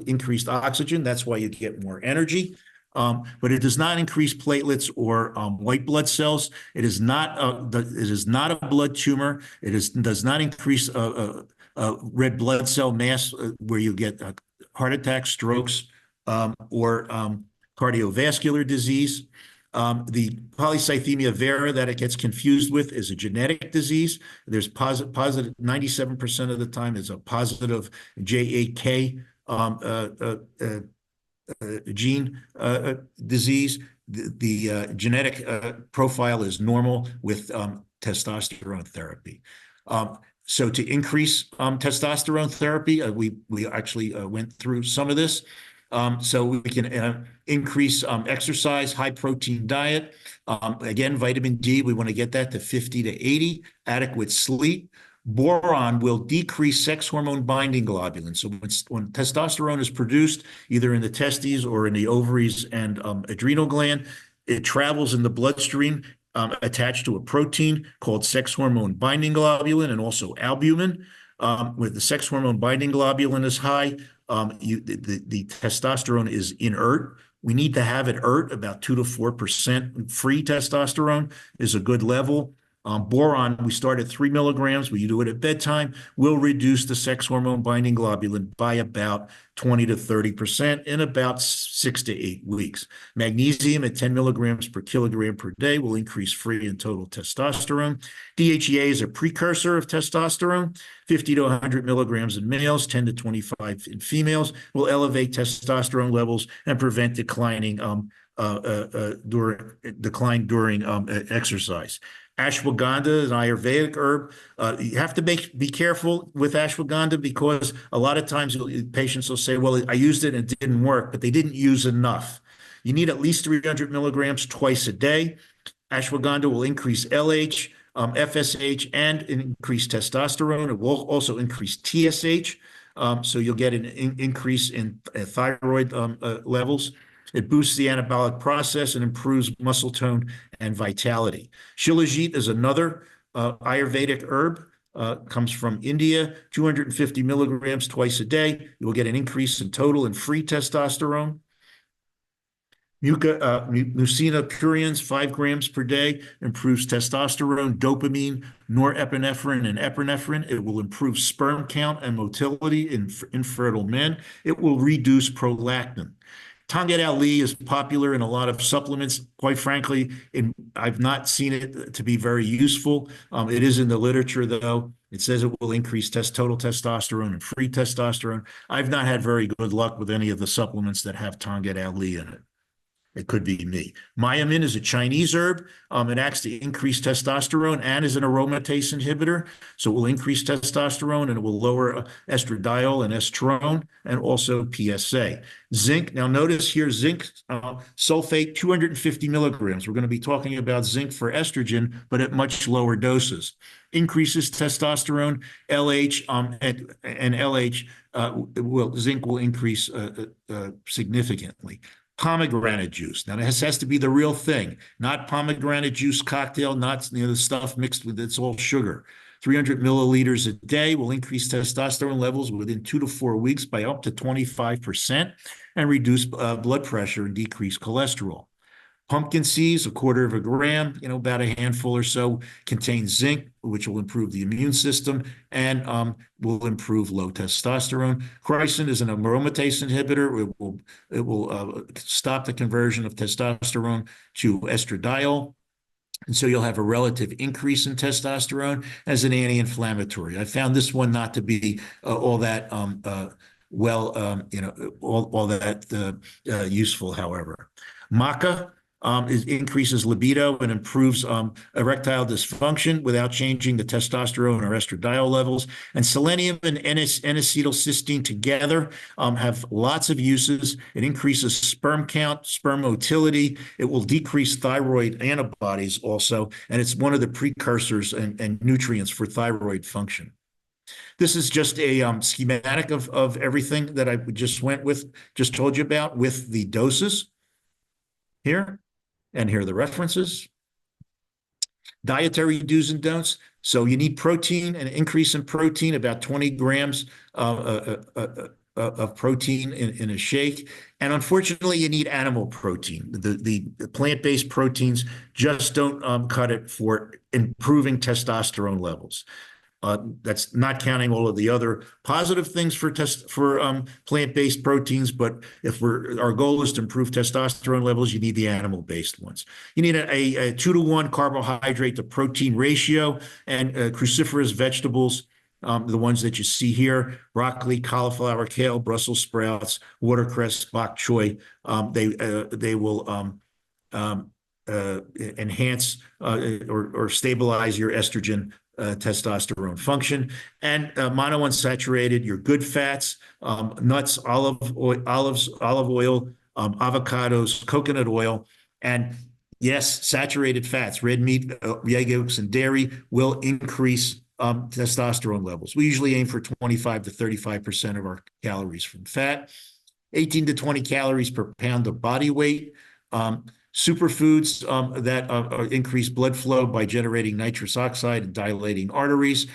S1: increased oxygen. That's why you get more energy. But it does not increase platelets or white blood cells. It is not a blood tumor. It does not increase red blood cell mass where you get heart attacks, strokes, or cardiovascular disease. The polycythemia vera that it gets confused with is a genetic disease. There's positive 97% of the time is a positive JAK gene disease. The genetic profile is normal with testosterone therapy. So to increase testosterone therapy, we actually went through some of this. So we can increase exercise, high protein diet. Again, vitamin D, we want to get that to 50 to 80, adequate sleep. Boron will decrease sex hormone binding globulin. So when testosterone is produced, either in the testes or in the ovaries and adrenal gland, it travels in the bloodstream attached to a protein called sex hormone binding globulin and also albumin. With the sex hormone binding globulin is high, the testosterone is inert. We need to have it inert, about 2 to 4%. Free testosterone is a good level. Boron, we start at 3 milligrams. We do it at bedtime. Will reduce the sex hormone binding globulin by about 20 to 30% in about 6 to 8 weeks. Magnesium at 10 milligrams per kilogram per day will increase free and total testosterone. DHEA is a precursor of testosterone. 50 to 100 milligrams in males, 10 to 25 in females, will elevate testosterone levels and prevent decline during exercise. Ashwagandha is an Ayurvedic herb. You have to be careful with ashwagandha because a lot of times patients will say, well, I used it and it didn't work, but they didn't use enough. You need at least 300 milligrams twice a day. Ashwagandha will increase LH, FSH, and increase testosterone. It will also increase TSH, so you'll get an increase in thyroid levels. It boosts the anabolic process and improves muscle tone and vitality. Shilajit is another Ayurvedic herb, comes from India, 250 milligrams twice a day. You will get an increase in total and free testosterone. Mucina pruriens, 5 grams per day, improves testosterone, dopamine, norepinephrine, and epinephrine. It will improve sperm count and motility in infertile men. It will reduce prolactin. Tongkat Ali is popular in a lot of supplements. Quite frankly, I've not seen it to be very useful. It is in the literature, though. It says it will increase total testosterone and free testosterone. I've not had very good luck with any of the supplements that have Tongkat Ali in it. It could be me. Myamin is a Chinese herb. It acts to increase testosterone and is an aromatase inhibitor. So it will increase testosterone and it will lower estradiol and estrone and also PSA. Zinc, now notice here, zinc sulfate, 250 milligrams. We're going to be talking about zinc for estrogen, but at much lower doses. Increases testosterone, LH, and LH, zinc will increase significantly. Pomegranate juice. Now, this has to be the real thing, not pomegranate juice cocktail, not the stuff mixed with it's all sugar. 300 milliliters a day will increase testosterone levels within 2 to 4 weeks by up to 25% and reduce blood pressure and decrease cholesterol. Pumpkin seeds, 1/4 gram, about a handful or so, contain zinc, which will improve the immune system and will improve low testosterone. Chrysin is an aromatase inhibitor. It will stop the conversion of testosterone to estradiol. And so you'll have a relative increase in testosterone as an anti-inflammatory. I found this one not to be all that all that useful, however. Maca increases libido and improves erectile dysfunction without changing the testosterone or estradiol levels. And selenium and N-acetylcysteine together have lots of uses. It increases sperm count, sperm motility. It will decrease thyroid antibodies also, and it's one of the precursors and nutrients for thyroid function. This is just a schematic of everything that I just told you about with the doses here. And here are the references. Dietary do's and don'ts. So you need protein, an increase in protein, about 20 grams of protein in a shake. And unfortunately, you need animal protein. The plant-based proteins just don't cut it for improving testosterone levels. That's not counting all of the other positive things for plant-based proteins, but if our goal is to improve testosterone levels, you need the animal-based ones. You need a 2-to-1 carbohydrate to protein ratio, and cruciferous vegetables, the ones that you see here: broccoli, cauliflower, kale, Brussels sprouts, watercress, bok choy. They will enhance or stabilize your estrogen testosterone function. And monounsaturated, your good fats, nuts, olive oil, avocados, coconut oil, and yes, saturated fats, red meat, egg yolks, and dairy will increase testosterone levels. We usually aim for 25 to 35% of our calories from fat, 18 to 20 calories per pound of body weight. Superfoods that increase blood flow by generating nitrous oxide and dilating arteries.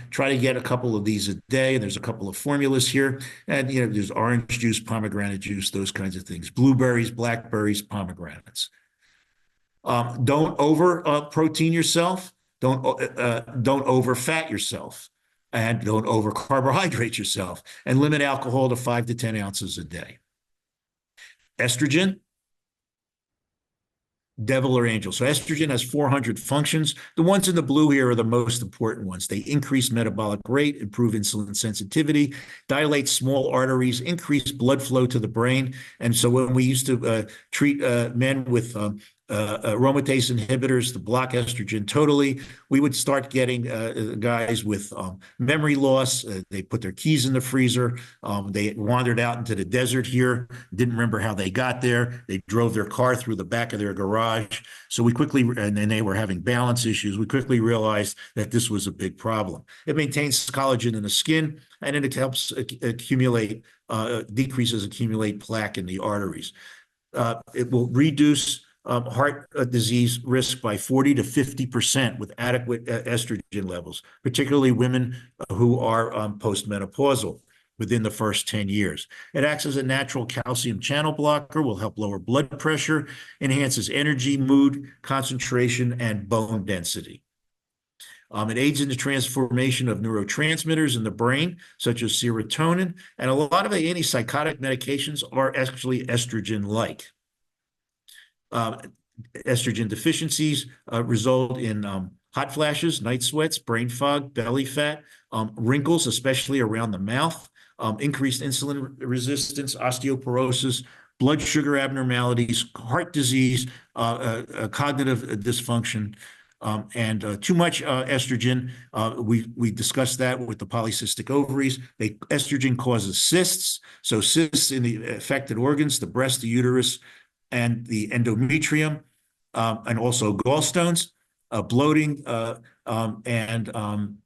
S1: Try to get a couple of these a day. There's a couple of formulas here. And, there's orange juice, pomegranate juice, those kinds of things. Blueberries, blackberries, pomegranates. Don't over protein yourself. Don't over fat yourself. And don't over carbohydrate yourself. And limit alcohol to 5 to 10 ounces a day. Estrogen. Devil or angel. So estrogen has 400 functions. The ones in the blue here are the most important ones. They increase metabolic rate, improve insulin sensitivity, dilate small arteries, increase blood flow to the brain. And so when we used to treat men with aromatase inhibitors to block estrogen totally, we would start getting guys with memory loss. They put their keys in the freezer. They wandered out into the desert here, didn't remember how they got there. They drove their car through the back of their garage. So we quickly, and then they were having balance issues. We quickly realized that this was a big problem. It maintains collagen in the skin, and it helps accumulate plaque in the arteries. It will reduce heart disease risk by 40 to 50% with adequate estrogen levels, particularly women who are postmenopausal within the first 10 years. It acts as a natural calcium channel blocker, will help lower blood pressure, enhances energy, mood, concentration, and bone density. It aids in the transformation of neurotransmitters in the brain, such as serotonin, and a lot of the antipsychotic medications are actually estrogen-like. Estrogen deficiencies result in hot flashes, night sweats, brain fog, belly fat, wrinkles, especially around the mouth, increased insulin resistance, osteoporosis, blood sugar abnormalities, heart disease, cognitive dysfunction, and too much estrogen. We discussed that with the polycystic ovaries. Estrogen causes cysts, so cysts in the affected organs, the breast, the uterus, and the endometrium, and also gallstones, bloating, and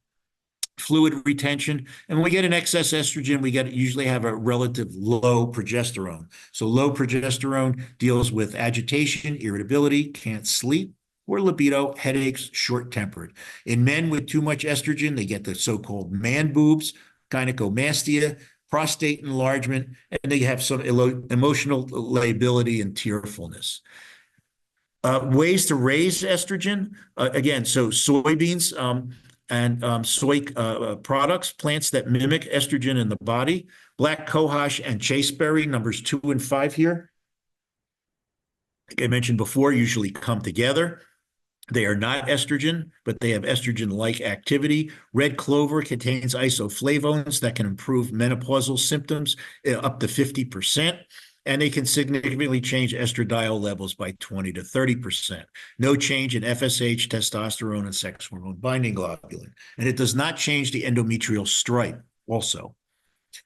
S1: fluid retention. And when we get an excess estrogen, we usually have a relative low progesterone. So low progesterone deals with agitation, irritability, can't sleep, or libido, headaches, short-tempered. In men with too much estrogen, they get the so-called man boobs, gynecomastia, prostate enlargement, and they have some emotional lability and tearfulness. Ways to raise estrogen, again, so soybeans and soy products, plants that mimic estrogen in the body, black cohosh and chasteberry, numbers 2 and 5 here. Like I mentioned before, usually come together. They are not estrogen, but they have estrogen-like activity. Red clover contains isoflavones that can improve menopausal symptoms up to 50%, and they can significantly change estradiol levels by 20 to 30%. No change in FSH, testosterone, and sex hormone binding globulin. And it does not change the endometrial stripe also.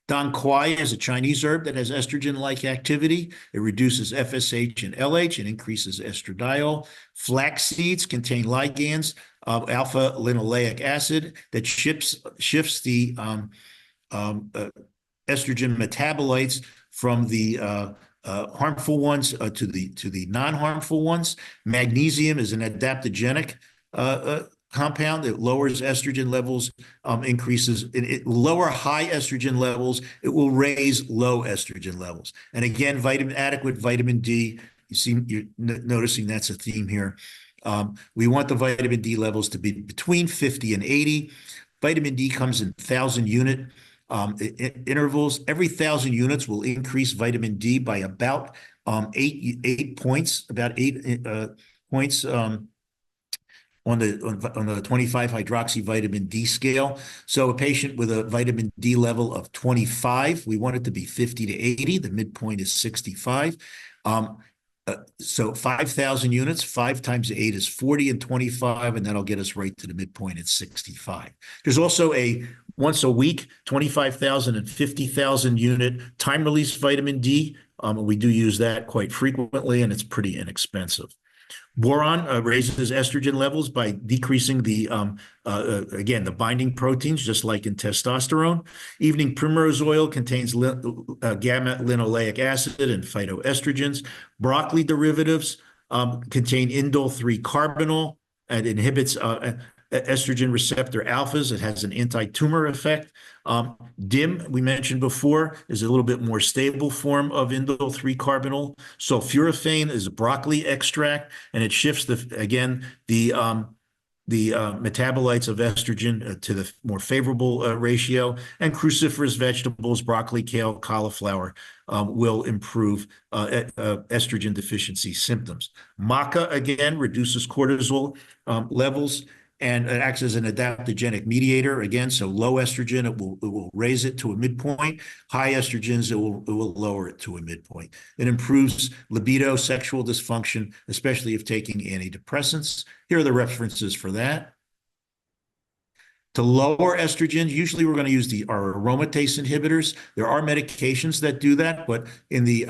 S1: Dong Quai is a Chinese herb that has estrogen-like activity. It reduces FSH and LH and increases estradiol. Flax seeds contain ligands of alpha linoleic acid that shifts the estrogen metabolites from the harmful ones to the non-harmful ones. Magnesium is an adaptogenic compound that lowers estrogen levels, increases lower high estrogen levels. It will raise low estrogen levels. And again, adequate vitamin D. You're noticing that's a theme here. We want the vitamin D levels to be between 50 and 80. Vitamin D comes in 1,000-unit intervals. Every 1,000 units will increase vitamin D by about 8 points, about 8 points. On the 25 hydroxy vitamin D scale. So a patient with a vitamin D level of 25, we want it to be 50 to 80. The midpoint is 65. So 5,000 units, 5 times 8 is 40 and 25, and that'll get us right to the midpoint at 65. There's also a once a week, 25,000 and 50,000 unit time-release vitamin D. We do use that quite frequently, and it's pretty inexpensive. Boron raises estrogen levels by decreasing again, the binding proteins, just like in testosterone. Evening primrose oil contains gamma-linoleic acid and phytoestrogens. Broccoli derivatives contain indole-3 carbinol and inhibits estrogen receptor alphas. It has an anti-tumor effect. DIM, we mentioned before, is a little bit more stable form of indole-3 carbinol. Sulforaphane is a broccoli extract, and it shifts the metabolites of estrogen to the more favorable ratio. And cruciferous vegetables, broccoli, kale, cauliflower, will improve estrogen deficiency symptoms. Maca, again, reduces cortisol levels, and it acts as an adaptogenic mediator. Again, so low estrogen, it will raise it to a midpoint. High estrogens, it will lower it to a midpoint. It improves libido, sexual dysfunction, especially if taking antidepressants. Here are the references for that. To lower estrogen, usually we're going to use our aromatase inhibitors. There are medications that do that, but in the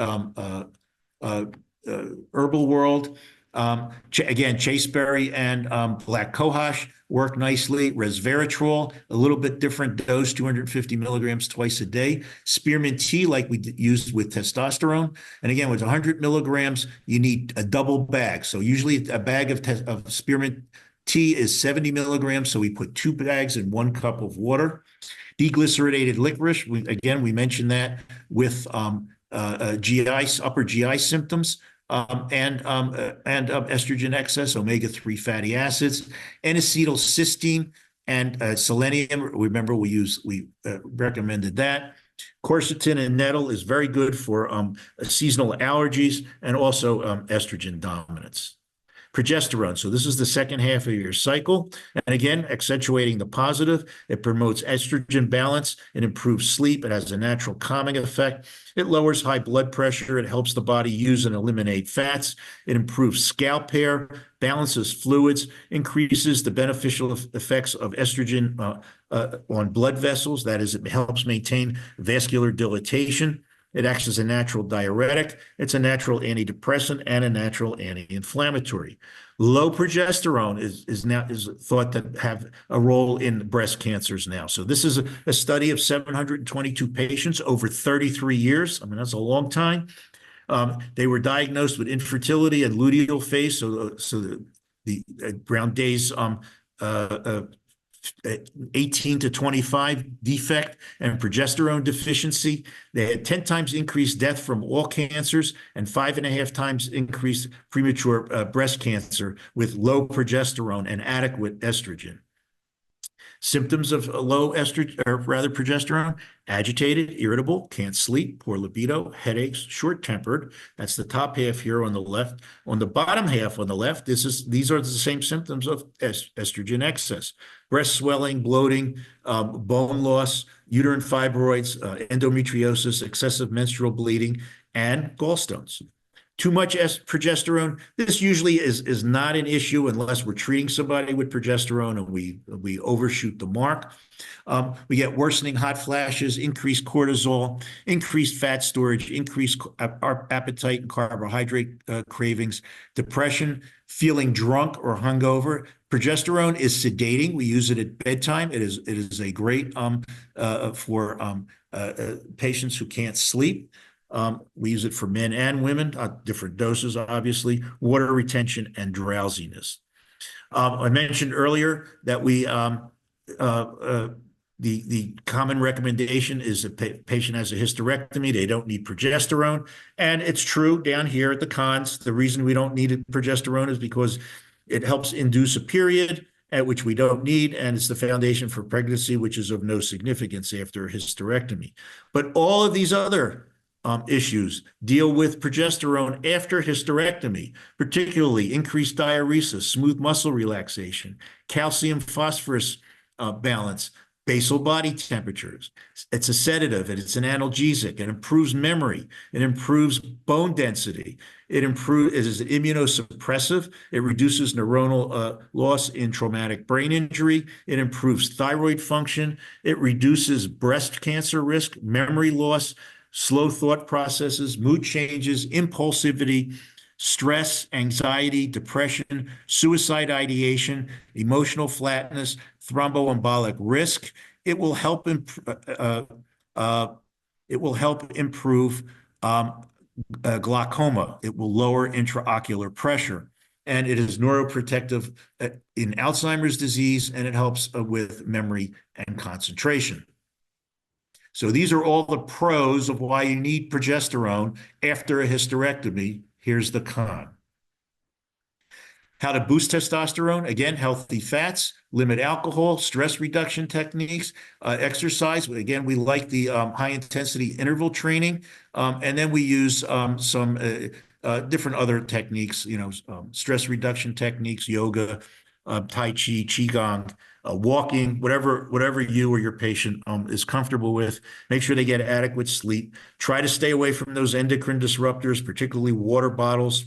S1: herbal world, again, chasteberry and black cohosh work nicely. Resveratrol, a little bit different dose, 250 milligrams twice a day. Spearmint tea, like we used with testosterone. And again, with 100 milligrams, you need a double bag. So usually a bag of spearmint tea is 70 milligrams. So we put 2 bags in 1 cup of water. Deglycerated licorice, we mentioned that with upper GI symptoms. And estrogen excess, omega-3 fatty acids, N-acetylcysteine, and selenium. Remember, we recommended that. Quercetin and nettle is very good for seasonal allergies and also estrogen dominance. Progesterone. So this is the second half of your cycle. And again, accentuating the positive, it promotes estrogen balance. It improves sleep. It has a natural calming effect. It lowers high blood pressure. It helps the body use and eliminate fats. It improves scalp hair, balances fluids, increases the beneficial effects of estrogen on blood vessels. That is, it helps maintain vascular dilatation. It acts as a natural diuretic. It's a natural antidepressant and a natural anti-inflammatory. Low progesterone is thought to have a role in breast cancers now. So this is a study of 722 patients over 33 years. I mean, that's a long time. They were diagnosed with infertility and luteal phase, so the around days 18 to 25 defect and progesterone deficiency. They had 10 times increased death from all cancers and 5.5 times increased premature breast cancer with low progesterone and adequate estrogen. Symptoms of low estrogen, or rather progesterone: agitated, irritable, can't sleep, poor libido, headaches, short-tempered. That's the top half here on the left. On the bottom half on the left, these are the same symptoms of estrogen excess: breast swelling, bloating, bone loss, uterine fibroids, endometriosis, excessive menstrual bleeding, and gallstones. Too much progesterone, this usually is not an issue unless we're treating somebody with progesterone and we overshoot the mark. We get worsening hot flashes, increased cortisol, increased fat storage, increased appetite and carbohydrate cravings, depression, feeling drunk or hungover. Progesterone is sedating. We use it at bedtime. It is a great for patients who can't sleep. We use it for men and women, different doses, obviously. Water retention and drowsiness. I mentioned earlier that the common recommendation is a patient has a hysterectomy, they don't need progesterone. And it's true down here at the cons. The reason we don't need progesterone is because it helps induce a period, at which we don't need, and it's the foundation for pregnancy, which is of no significance after a hysterectomy. But all of these other issues deal with progesterone after hysterectomy, particularly increased diuresis, smooth muscle relaxation, calcium phosphorus balance, basal body temperatures. It's a sedative and it's an analgesic. It improves memory. It improves bone density. It is immunosuppressive. It reduces neuronal loss in traumatic brain injury. It improves thyroid function. It reduces breast cancer risk, memory loss, slow thought processes, mood changes, impulsivity, stress, anxiety, depression, suicide ideation, emotional flatness, thromboembolic risk. It will help improve glaucoma. It will lower intraocular pressure. And it is neuroprotective in Alzheimer's disease, and it helps with memory and concentration. So these are all the pros of why you need progesterone after a hysterectomy. Here's the con. How to boost testosterone: again, healthy fats, limit alcohol, stress reduction techniques, exercise. Again, we like the high-intensity interval training, and then we use some different other techniques, stress reduction techniques, yoga, Tai Chi, Qigong, walking, whatever you or your patient is comfortable with. Make sure they get adequate sleep. Try to stay away from those endocrine disruptors, particularly water bottles.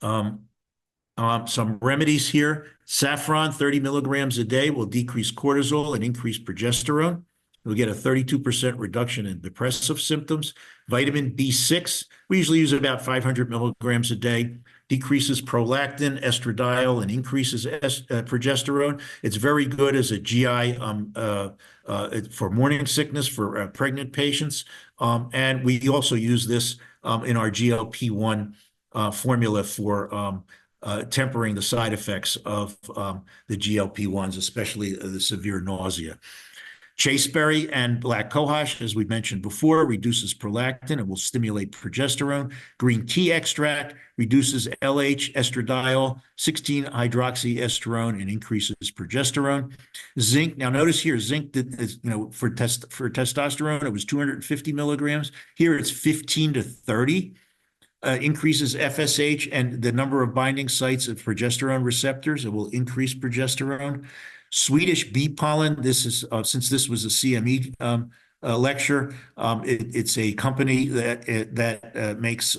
S1: Some remedies here: saffron, 30 milligrams a day, will decrease cortisol and increase progesterone. We'll get a 32% reduction in depressive symptoms. Vitamin B6, we usually use about 500 milligrams a day, decreases prolactin, estradiol, and increases progesterone. It's very good as a GI for morning sickness for pregnant patients. And we also use this in our GLP-1 formula for tempering the side effects of the GLP-1s, especially the severe nausea. Chaseberry and black cohosh, as we mentioned before, reduces prolactin and will stimulate progesterone. Green tea extract reduces LH, estradiol, 16-hydroxyestrone, and increases progesterone. Zinc. Now, notice here, zinc for testosterone, it was 250 milligrams. Here, it's 15 to 30. Increases FSH and the number of binding sites of progesterone receptors. It will increase progesterone. Swedish bee pollen. This is since this was a CME lecture. It's a company that makes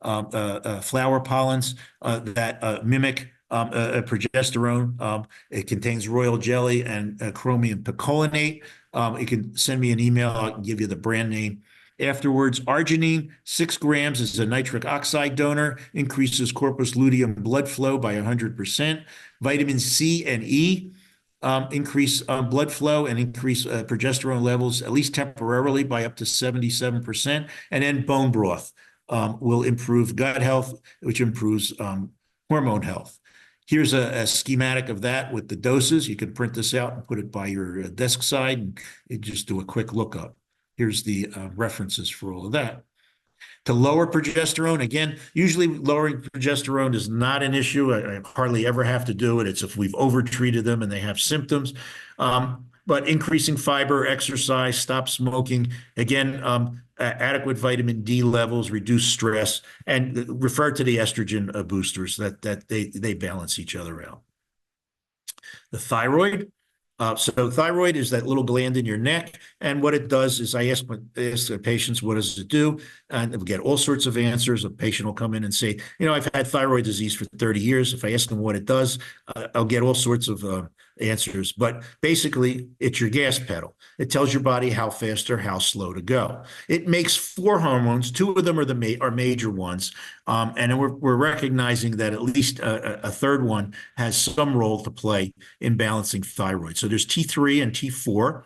S1: flower pollens that mimic progesterone. It contains royal jelly and chromium picolinate. You can send me an email. I'll give you the brand name afterwards. Arginine, 6 grams, is a nitric oxide donor, increases corpus luteum blood flow by 100%. Vitamin C and E increase blood flow and increase progesterone levels, at least temporarily, by up to 77%. And then bone broth will improve gut health, which improves hormone health. Here's a schematic of that with the doses. You can print this out and put it by your desk side and just do a quick lookup. Here's the references for all of that. To lower progesterone, again, usually lowering progesterone is not an issue. I hardly ever have to do it. It's if we've overtreated them and they have symptoms. But increasing fiber, exercise, stop smoking, again, adequate vitamin D levels, reduce stress, and refer to the estrogen boosters that they balance each other out. The thyroid. So thyroid is that little gland in your neck, and what it does is I ask the patients, what does it do? And we get all sorts of answers. A patient will come in and say, I've had thyroid disease for 30 years. If I ask them what it does, I'll get all sorts of answers. But basically, it's your gas pedal. It tells your body how fast or how slow to go. It makes 4 hormones. 2 of them are major ones. And we're recognizing that at least a third one has some role to play in balancing thyroid. So there's T3 and T4.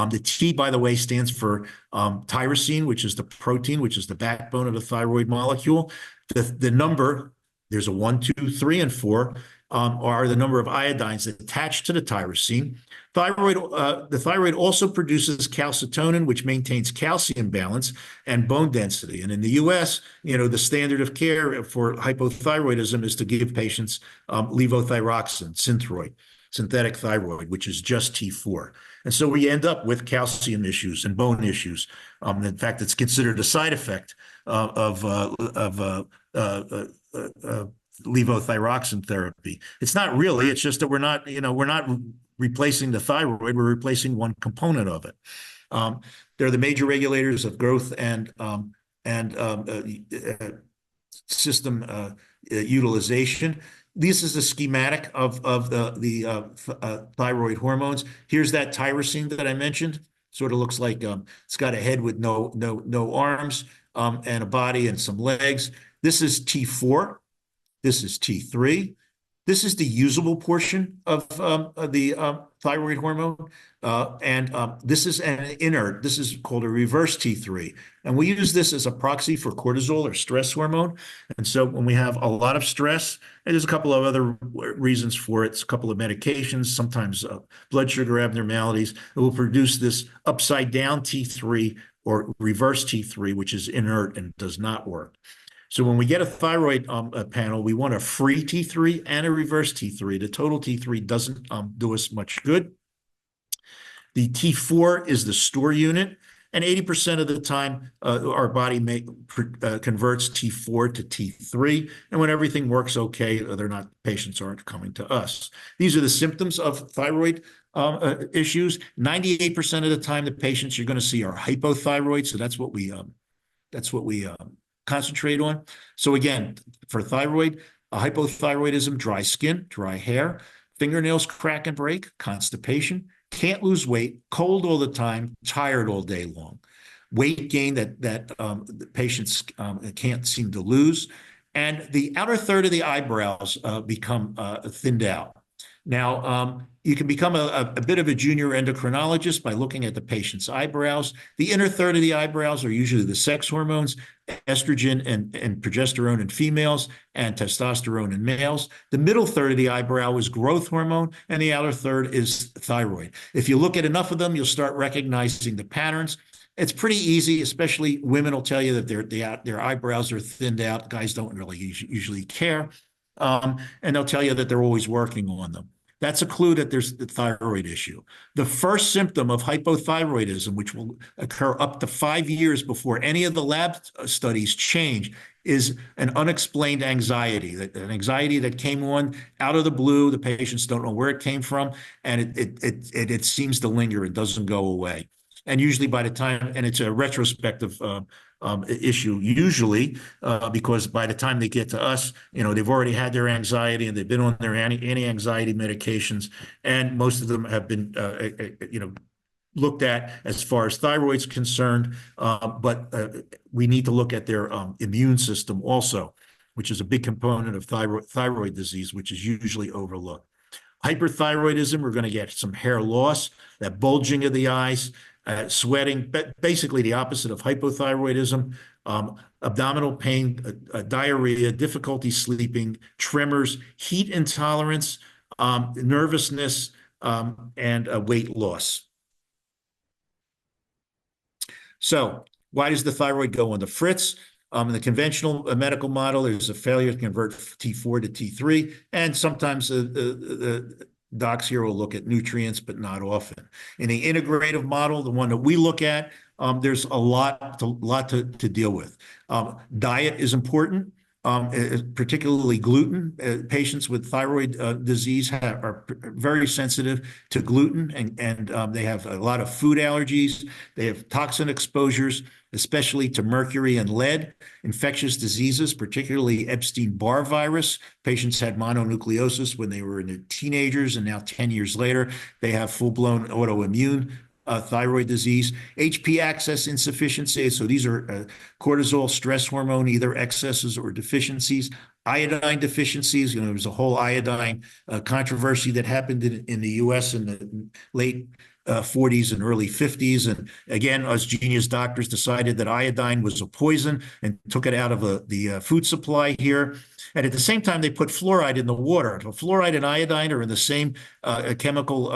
S1: The T, by the way, stands for tyrosine, which is the protein, which is the backbone of the thyroid molecule. The number, there's a 1, 2, 3, and 4, are the number of iodines attached to the tyrosine. The thyroid also produces calcitonin, which maintains calcium balance and bone density. And in the U.S., the standard of care for hypothyroidism is to give patients levothyroxine, Synthroid, synthetic thyroid, which is just T4. And so we end up with calcium issues and bone issues. In fact, it's considered a side effect of levothyroxine therapy. It's not really. It's just that we're not replacing the thyroid. We're replacing one component of it. They're the major regulators of growth and system utilization. This is a schematic of the thyroid hormones. Here's that tyrosine that I mentioned. Sort of looks like it's got a head with no arms and a body and some legs. This is T4. This is T3. This is the usable portion of the thyroid hormone. This is an inert. This is called a reverse T3. And we use this as a proxy for cortisol or stress hormone. And so when we have a lot of stress, and there's a couple of other reasons for it, it's a couple of medications, sometimes blood sugar abnormalities, it will produce this upside down T3 or reverse T3, which is inert and does not work. So when we get a thyroid panel, we want a free T3 and a reverse T3. The total T3 doesn't do us much good. The T4 is the store unit, and 80% of the time, our body converts T4 to T3, and when everything works okay, patients aren't coming to us. These are the symptoms of thyroid issues. 98% of the time, the patients you're going to see are hypothyroid, so that's what we concentrate on. So again, for thyroid, hypothyroidism, dry skin, dry hair, fingernails crack and break, constipation, can't lose weight, cold all the time, tired all day long, weight gain that the patients can't seem to lose, and the outer third of the eyebrows become thinned out. Now, you can become a bit of a junior endocrinologist by looking at the patient's eyebrows. The inner third of the eyebrows are usually the sex hormones, estrogen and progesterone in females, and testosterone in males. The middle third of the eyebrow is growth hormone, and the outer third is thyroid. If you look at enough of them, you'll start recognizing the patterns. It's pretty easy, especially women will tell you that their eyebrows are thinned out. Guys don't really usually care. And they'll tell you that they're always working on them. That's a clue that there's the thyroid issue. The first symptom of hypothyroidism, which will occur up to 5 years before any of the lab studies change, is an unexplained anxiety, an anxiety that came on out of the blue. The patients don't know where it came from, and it seems to linger. It doesn't go away. And usually by the time, and it's a retrospective issue usually, because by the time they get to us, they've already had their anxiety and they've been on their anti-anxiety medications, and most of them have been, looked at as far as thyroid's concerned, but we need to look at their immune system also, which is a big component of thyroid disease, which is usually overlooked. Hyperthyroidism, we're going to get some hair loss, that bulging of the eyes, sweating, basically the opposite of hypothyroidism, abdominal pain, diarrhea, difficulty sleeping, tremors, heat intolerance, nervousness, and weight loss. So why does the thyroid go on the fritz? In the conventional medical model, there's a failure to convert T4 to T3, and sometimes the docs here will look at nutrients, but not often. In the integrative model, the one that we look at, there's a lot to deal with. Diet is important. Particularly gluten. Patients with thyroid disease are very sensitive to gluten, and they have a lot of food allergies. They have toxin exposures, especially to mercury and lead. Infectious diseases, particularly Epstein-Barr virus. Patients had mononucleosis when they were in their teenagers, and now 10 years later, they have full-blown autoimmune thyroid disease. HP axis insufficiency, so these are cortisol, stress hormone, either excesses or deficiencies. Iodine deficiencies, there was a whole iodine controversy that happened in the US in the late 40s and early 50s. And again, us genius doctors decided that iodine was a poison and took it out of the food supply here. And at the same time, they put fluoride in the water. So fluoride and iodine are in the same chemical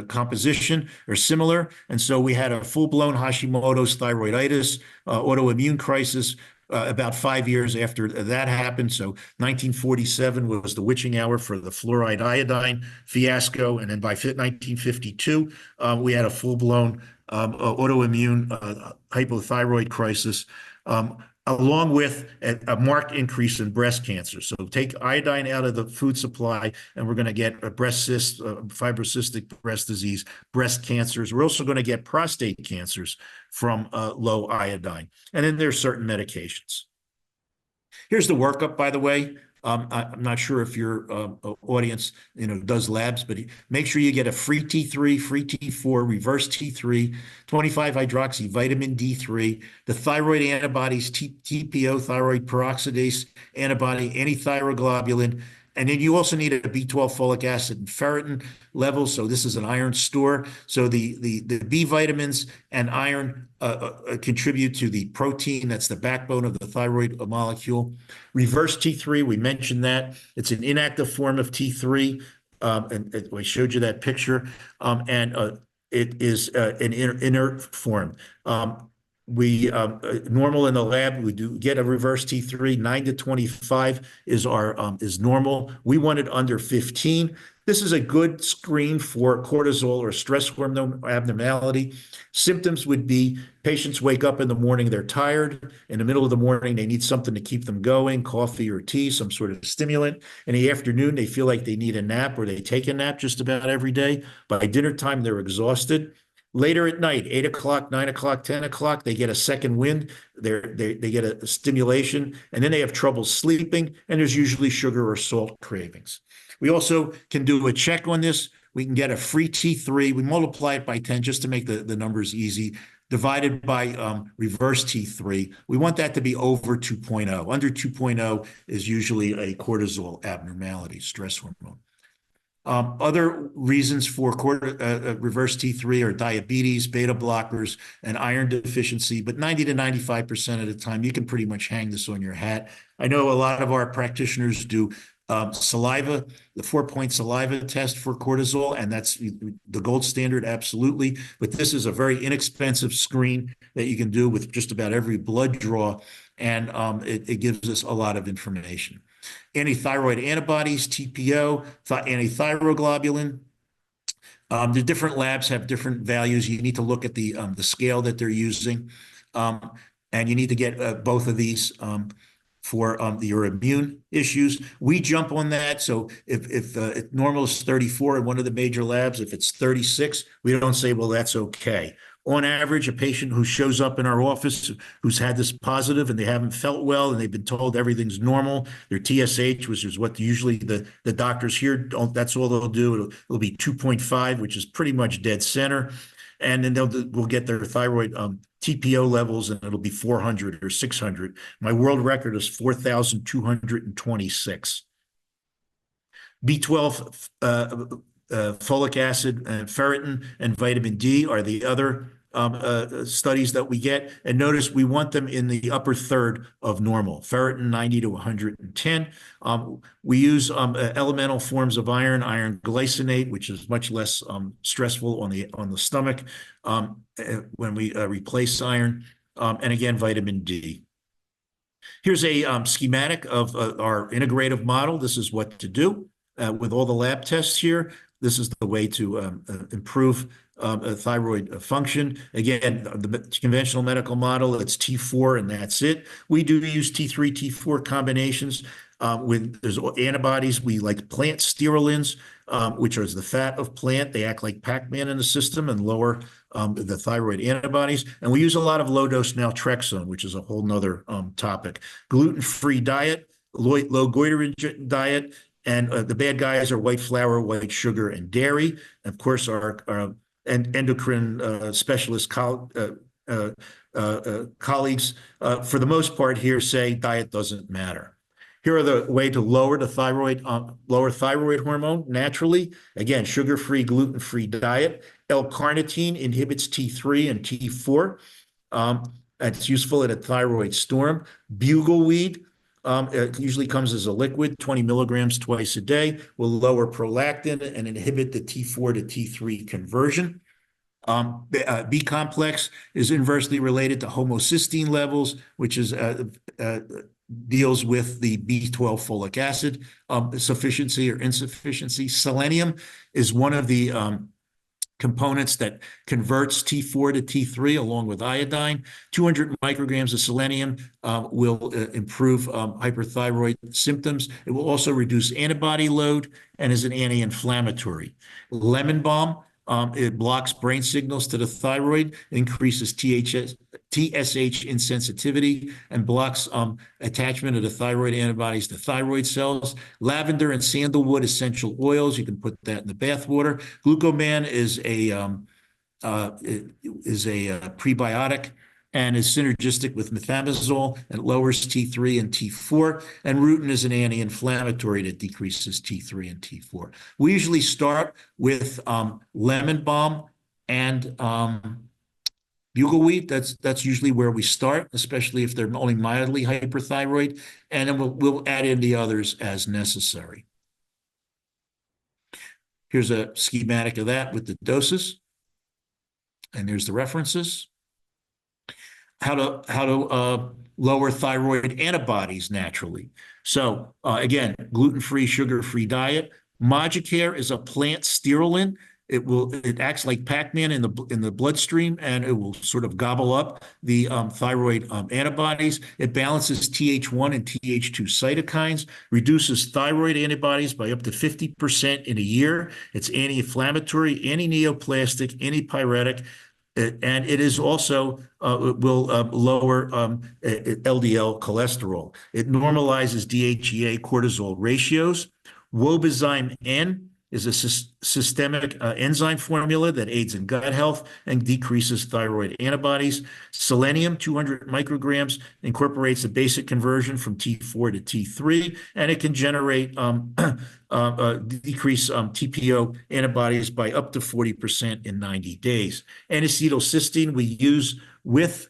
S1: composition or similar. And so we had a full-blown Hashimoto's thyroiditis, autoimmune crisis about 5 years after that happened. So 1947 was the witching hour for the fluoride iodine fiasco. And then by 1952, we had a full-blown autoimmune hypothyroid crisis. Along with a marked increase in breast cancer. So take iodine out of the food supply, and we're going to get a breast cyst, fibrocystic breast disease, breast cancers. We're also going to get prostate cancers from low iodine. And then there's certain medications. Here's the workup, by the way. I'm not sure if your audience, does labs, but make sure you get a free T3, free T4, reverse T3, 25-hydroxy vitamin D3, the thyroid antibodies, TPO, thyroid peroxidase antibody, antithyroglobulin, and then you also need a B12 folic acid and ferritin level. So this is an iron store. So the B vitamins and iron contribute to the protein that's the backbone of the thyroid molecule. Reverse T3, we mentioned that. It's an inactive form of T3. And I showed you that picture. And it is an inert form. Normal in the lab, we do get a reverse T3. 9 to 25 is normal. We want it under 15. This is a good screen for cortisol or stress hormone abnormality. Symptoms would be patients wake up in the morning, they're tired. In the middle of the morning, they need something to keep them going, coffee or tea, some sort of stimulant. In the afternoon, they feel like they need a nap or they take a nap just about every day. By dinner time, they're exhausted. Later at night, 8 o'clock, 9 o'clock, 10 o'clock, they get a second wind, they get a stimulation, and then they have trouble sleeping, and there's usually sugar or salt cravings. We also can do a check on this. We can get a free T3. We multiply it by 10 just to make the numbers easy, divided by reverse T3. We want that to be over 2.0. Under 2.0 is usually a cortisol abnormality, stress hormone. Other reasons for reverse T3 are diabetes, beta blockers, and iron deficiency, but 90 to 95% of the time, you can pretty much hang this on your hat. I know a lot of our practitioners do saliva, the 4-point saliva test for cortisol, and that's the gold standard, absolutely. But this is a very inexpensive screen that you can do with just about every blood draw, and it gives us a lot of information. Antithyroid antibodies, TPO, antithyroglobulin. The different labs have different values. You need to look at the scale that they're using, and you need to get both of these for your immune issues. We jump on that. So if normal is 34 in one of the major labs, if it's 36, we don't say, well, that's okay. On average, a patient who shows up in our office who's had this positive and they haven't felt well and they've been told everything's normal, their TSH, which is what usually the doctors here don't, that's all they'll do. It'll be 2.5, which is pretty much dead center. And then we'll get their thyroid TPO levels, and it'll be 400 or 600. My world record is 4,226. B12, folic acid, and ferritin, and vitamin D are the other studies that we get. And notice we want them in the upper third of normal. Ferritin 90 to 110. We use elemental forms of iron, iron glycinate, which is much less stressful on the stomach when we replace iron, and again, vitamin D. Here's a schematic of our integrative model. This is what to do with all the lab tests here. This is the way to improve thyroid function. Again, the conventional medical model, it's T4 and that's it. We do use T3, T4 combinations. There's antibodies. We like plant sterolins, which is the fat of plant. They act like Pac-Man in the system and lower the thyroid antibodies. And we use a lot of low-dose naltrexone, which is a whole nother topic. Gluten-free diet, low goiter diet, and the bad guys are white flour, white sugar, and dairy. Of course, our endocrine specialist colleagues, for the most part here, say diet doesn't matter. Here are the way to lower thyroid hormone naturally. Again, sugar-free, gluten-free diet. L-carnitine inhibits T3 and T4. It's useful in a thyroid storm. Bugleweed, it usually comes as a liquid, 20 milligrams twice a day, will lower prolactin and inhibit the T4 to T3 conversion. B complex is inversely related to homocysteine levels, which is deals with the B12 folic acid sufficiency or insufficiency. Selenium is one of the components that converts T4 to T3 along with iodine. 200 micrograms of selenium will improve hyperthyroid symptoms. It will also reduce antibody load and is an anti-inflammatory. Lemon balm, it blocks brain signals to the thyroid, increases TSH insensitivity, and blocks attachment of the thyroid antibodies to thyroid cells. Lavender and sandalwood essential oils, you can put that in the bath water. Glucoman is a prebiotic and is synergistic with methimazole and lowers T3 and T4. And rutin is an anti-inflammatory that decreases T3 and T4. We usually start with lemon balm and bugleweed. That's usually where we start, especially if they're only mildly hyperthyroid. And then we'll add in the others as necessary. Here's a schematic of that with the doses. And there's the references. How to lower thyroid antibodies naturally. So again, gluten-free, sugar-free diet. Moducare is a plant sterolin. It acts like Pac-Man in the bloodstream, and it will sort of gobble up the thyroid antibodies. It balances Th1 and Th2 cytokines, reduces thyroid antibodies by up to 50% in a year. It's anti-inflammatory, anti-neoplastic, antipyretic, and it is also will lower LDL cholesterol. It normalizes DHEA cortisol ratios. Wobezyme N is a systemic enzyme formula that aids in gut health and decreases thyroid antibodies. Selenium, 200 micrograms, incorporates a basic conversion from T4 to T3, and it can generate decrease TPO antibodies by up to 40% in 90 days. N-acetylcysteine we use with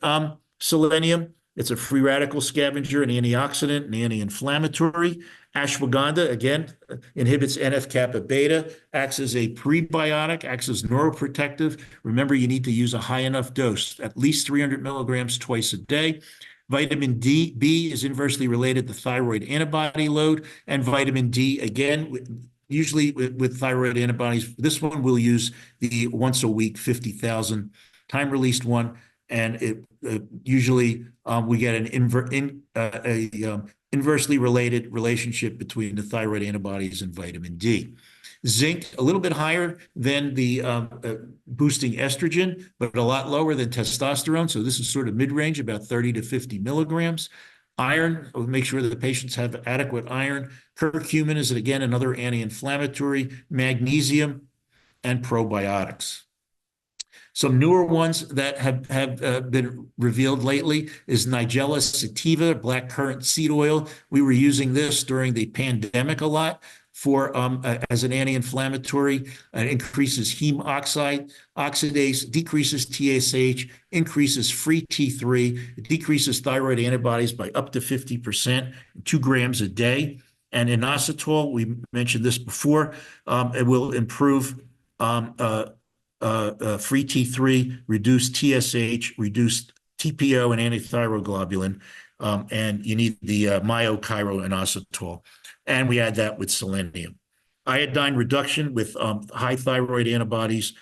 S1: selenium. It's a free radical scavenger, an antioxidant, an anti-inflammatory. Ashwagandha, again, inhibits NF-kappa beta, acts as a prebiotic, acts as neuroprotective. Remember, you need to use a high enough dose, at least 300 milligrams twice a day. Vitamin B is inversely related to thyroid antibody load, and vitamin D, again, usually with thyroid antibodies. This one we'll use the once a week 50,000 time-released one, and it usually we get an inversely related relationship between the thyroid antibodies and vitamin D. Zinc, a little bit higher than the boosting estrogen, but a lot lower than testosterone. So this is sort of mid-range, about 30 to 50 milligrams. Iron, we'll make sure that the patients have adequate iron. Curcumin is, again, another anti-inflammatory. Magnesium and probiotics. Some newer ones that have been revealed lately is Nigella sativa, black currant seed oil. We were using this during the pandemic a lot for as an anti-inflammatory. Increases heme oxidase, decreases TSH, increases free T3, it decreases thyroid antibodies by up to 50%, 2 grams a day. And inositol, we mentioned this before, it will improve free T3, reduce TSH, reduce TPO and antithyroglobulin. and you need the myochiro-inositol. And we add that with selenium. Iodine reduction with high thyroid antibodies.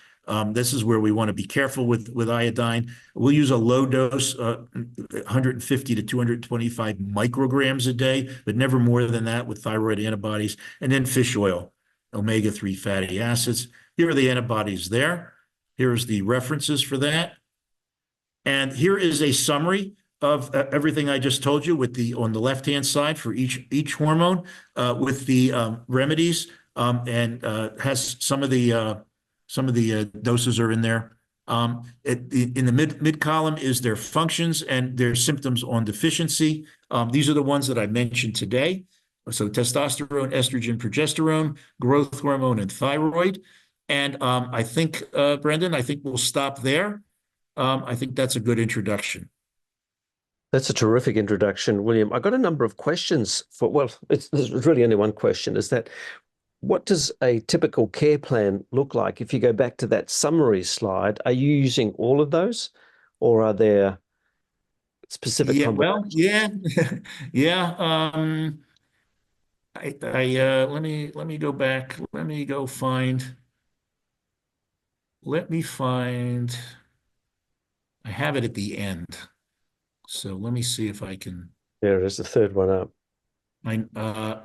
S1: This is where we want to be careful with iodine. We'll use a low dose, 150 to 225 micrograms a day, but never more than that with thyroid antibodies. And then fish oil, omega-3 fatty acids. Here are the antibodies there. Here's the references for that. And here is a summary of everything I just told you with the on the left-hand side for each hormone with the remedies and has some of the doses are in there. In the mid column is their functions and their symptoms on deficiency. These are the ones that I mentioned today. So testosterone, estrogen, progesterone, growth hormone, and thyroid. And I think, Brendan, I think we'll stop there. I think that's a good introduction.
S2: That's a terrific introduction, William. I got a number of questions for, well, there's really only one question, is that what does a typical care plan look like? If you go back to that summary slide, are you using all of those or are there specific combinations?
S1: Yeah. Let me go back. Let me find, I have it at the end. So let me see if I can.
S2: There is the third one up.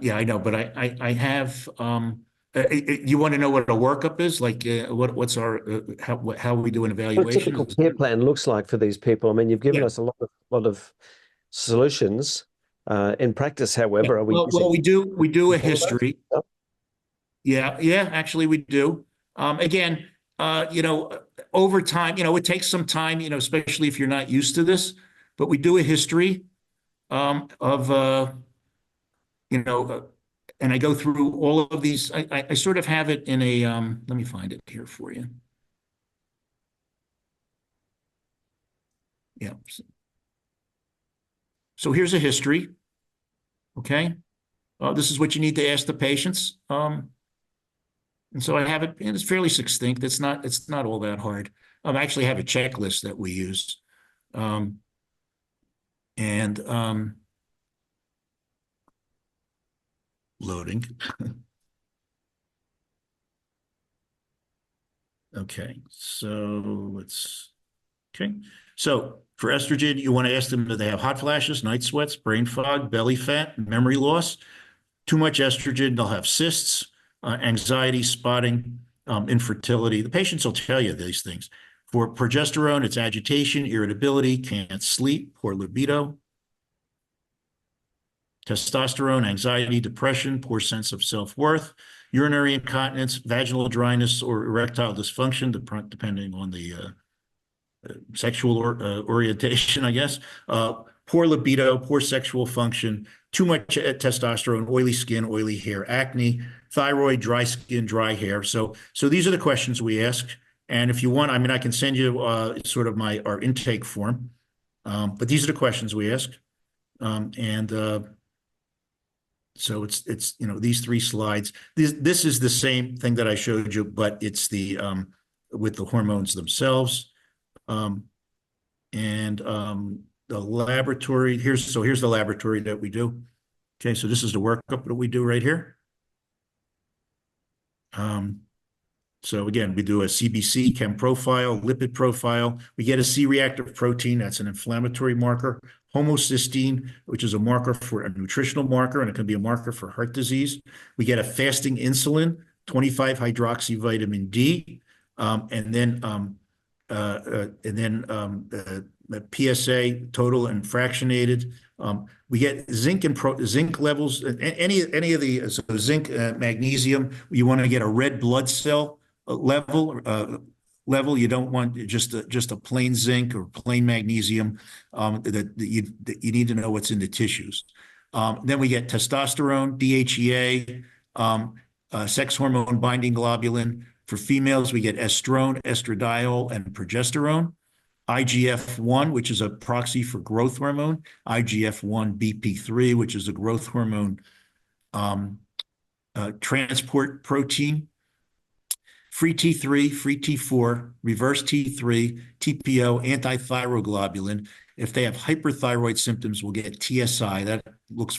S1: Yeah, I know, but I have. You want to know what a workup is? Like, what's our how we do an evaluation?
S2: What a typical care plan looks like for these people. I mean, you've given us a lot of solutions. In practice, however, are we?
S1: Well, we do a history. Yeah, actually, we do. Again, over time, it takes some time, especially if you're not used to this. But we do a history of, and I go through all of these. I sort of have it in a, let me find it here for you. Yeah. So here's a history. Okay. This is what you need to ask the patients. And so I have it, and it's fairly succinct. It's not all that hard. I actually have a checklist that we use. Loading. Okay, so okay. So for estrogen, you want to ask them, do they have hot flashes, night sweats, brain fog, belly fat, memory loss? Too much estrogen, they'll have cysts, anxiety, spotting, infertility. The patients will tell you these things. For progesterone, it's agitation, irritability, can't sleep, poor libido. Testosterone, anxiety, depression, poor sense of self-worth, urinary incontinence, vaginal dryness, or erectile dysfunction, depending on the sexual orientation, I guess. Poor libido, poor sexual function, too much testosterone, oily skin, oily hair, acne, thyroid, dry skin, dry hair. So these are the questions we ask. And if you want, I mean, I can send you sort of our intake form. But these are the questions we ask. So it's these three slides. This is the same thing that I showed you, but it's the with the hormones themselves. The laboratory here's the laboratory that we do. Okay, so this is the workup that we do right here. So again, we do a CBC, chem profile, lipid profile. We get a C-reactive protein, that's an inflammatory marker. Homocysteine, which is a marker for a nutritional marker, and it can be a marker for heart disease. We get a fasting insulin, 25-hydroxyvitamin D, and then PSA, total and fractionated. We get zinc and zinc levels. Any of the zinc, magnesium. You want to get a red blood cell level. You don't want just a plain zinc or plain magnesium. That you need to know what's in the tissues. Then we get testosterone, DHEA, sex hormone binding globulin. For females, we get estrone, estradiol, and progesterone. IGF-1, which is a proxy for growth hormone. IGF-1 BP3, which is a growth hormone transport protein. free T3, free T4, reverse T3, TPO, antithyroglobulin. If they have hyperthyroid symptoms, we'll get TSI.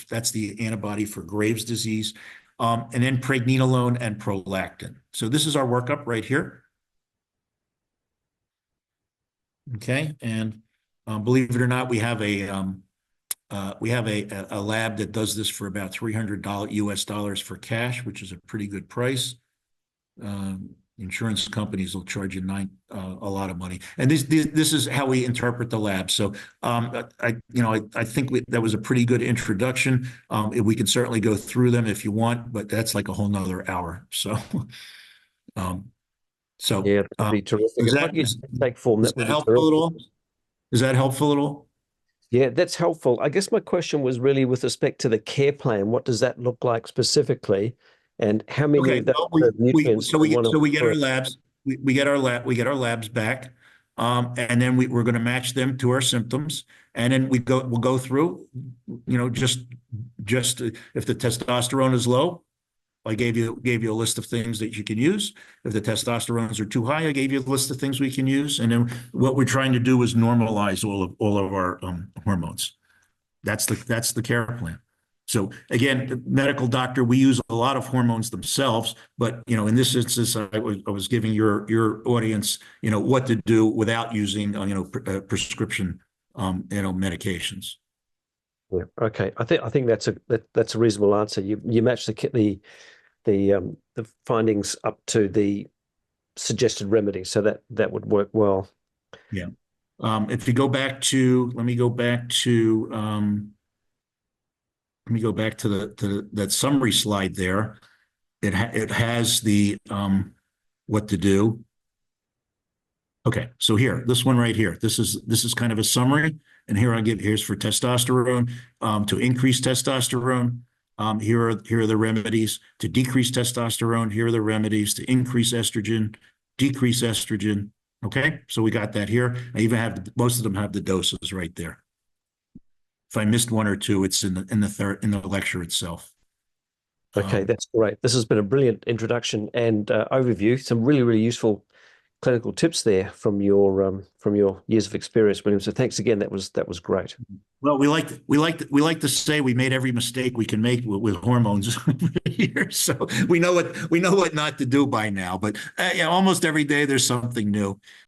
S1: That's the antibody for Graves' disease. And then pregnenolone and prolactin. So this is our workup right here. Okay, and believe it or not, we have a lab that does this for about $300 US for cash, which is a pretty good price. Insurance companies will charge you a lot of money, and this is how we interpret the lab. So I think that was a pretty good introduction. We can certainly go through them if you want, but that's like a whole nother hour. So
S2: yeah, that'd be terrific. If I could take form, that would be
S1: helpful at all? Is that helpful at all?
S2: Yeah, that's helpful. I guess my question was really with respect to the care plan. What does that look like specifically, and how many of those nutrients?
S1: So we get our labs. We get our labs back, and then we're going to match them to our symptoms, and then we'll go through. Just if the testosterone is low, I gave you a list of things that you can use. If the testosterones are too high, I gave you a list of things we can use. And then what we're trying to do is normalize all of our hormones. That's the care plan. So again, medical doctor, we use a lot of hormones themselves, but in this instance, I was giving your audience what to do without using prescription medications.
S2: Yeah. Okay. I think that's a reasonable answer. You match the findings up to the suggested remedy, so that would work well.
S1: Yeah. If you go back to, let me go back to that summary slide there. It has the what to do. Okay, so here, this one right here. This is kind of a summary, and here's for testosterone. To increase testosterone, here are the remedies. To decrease testosterone, here are the remedies. To increase estrogen, decrease estrogen. Okay, so we got that here. I even have most of them have the doses right there. If I missed one or two, it's in the lecture itself.
S2: Okay, that's great. This has been a brilliant introduction and overview. Some really, really useful clinical tips there from your years of experience, William. So thanks again. That was great.
S1: Well, we like to say we made every mistake we can make with hormones here, so we know what not to do by now. But almost every day there's something new.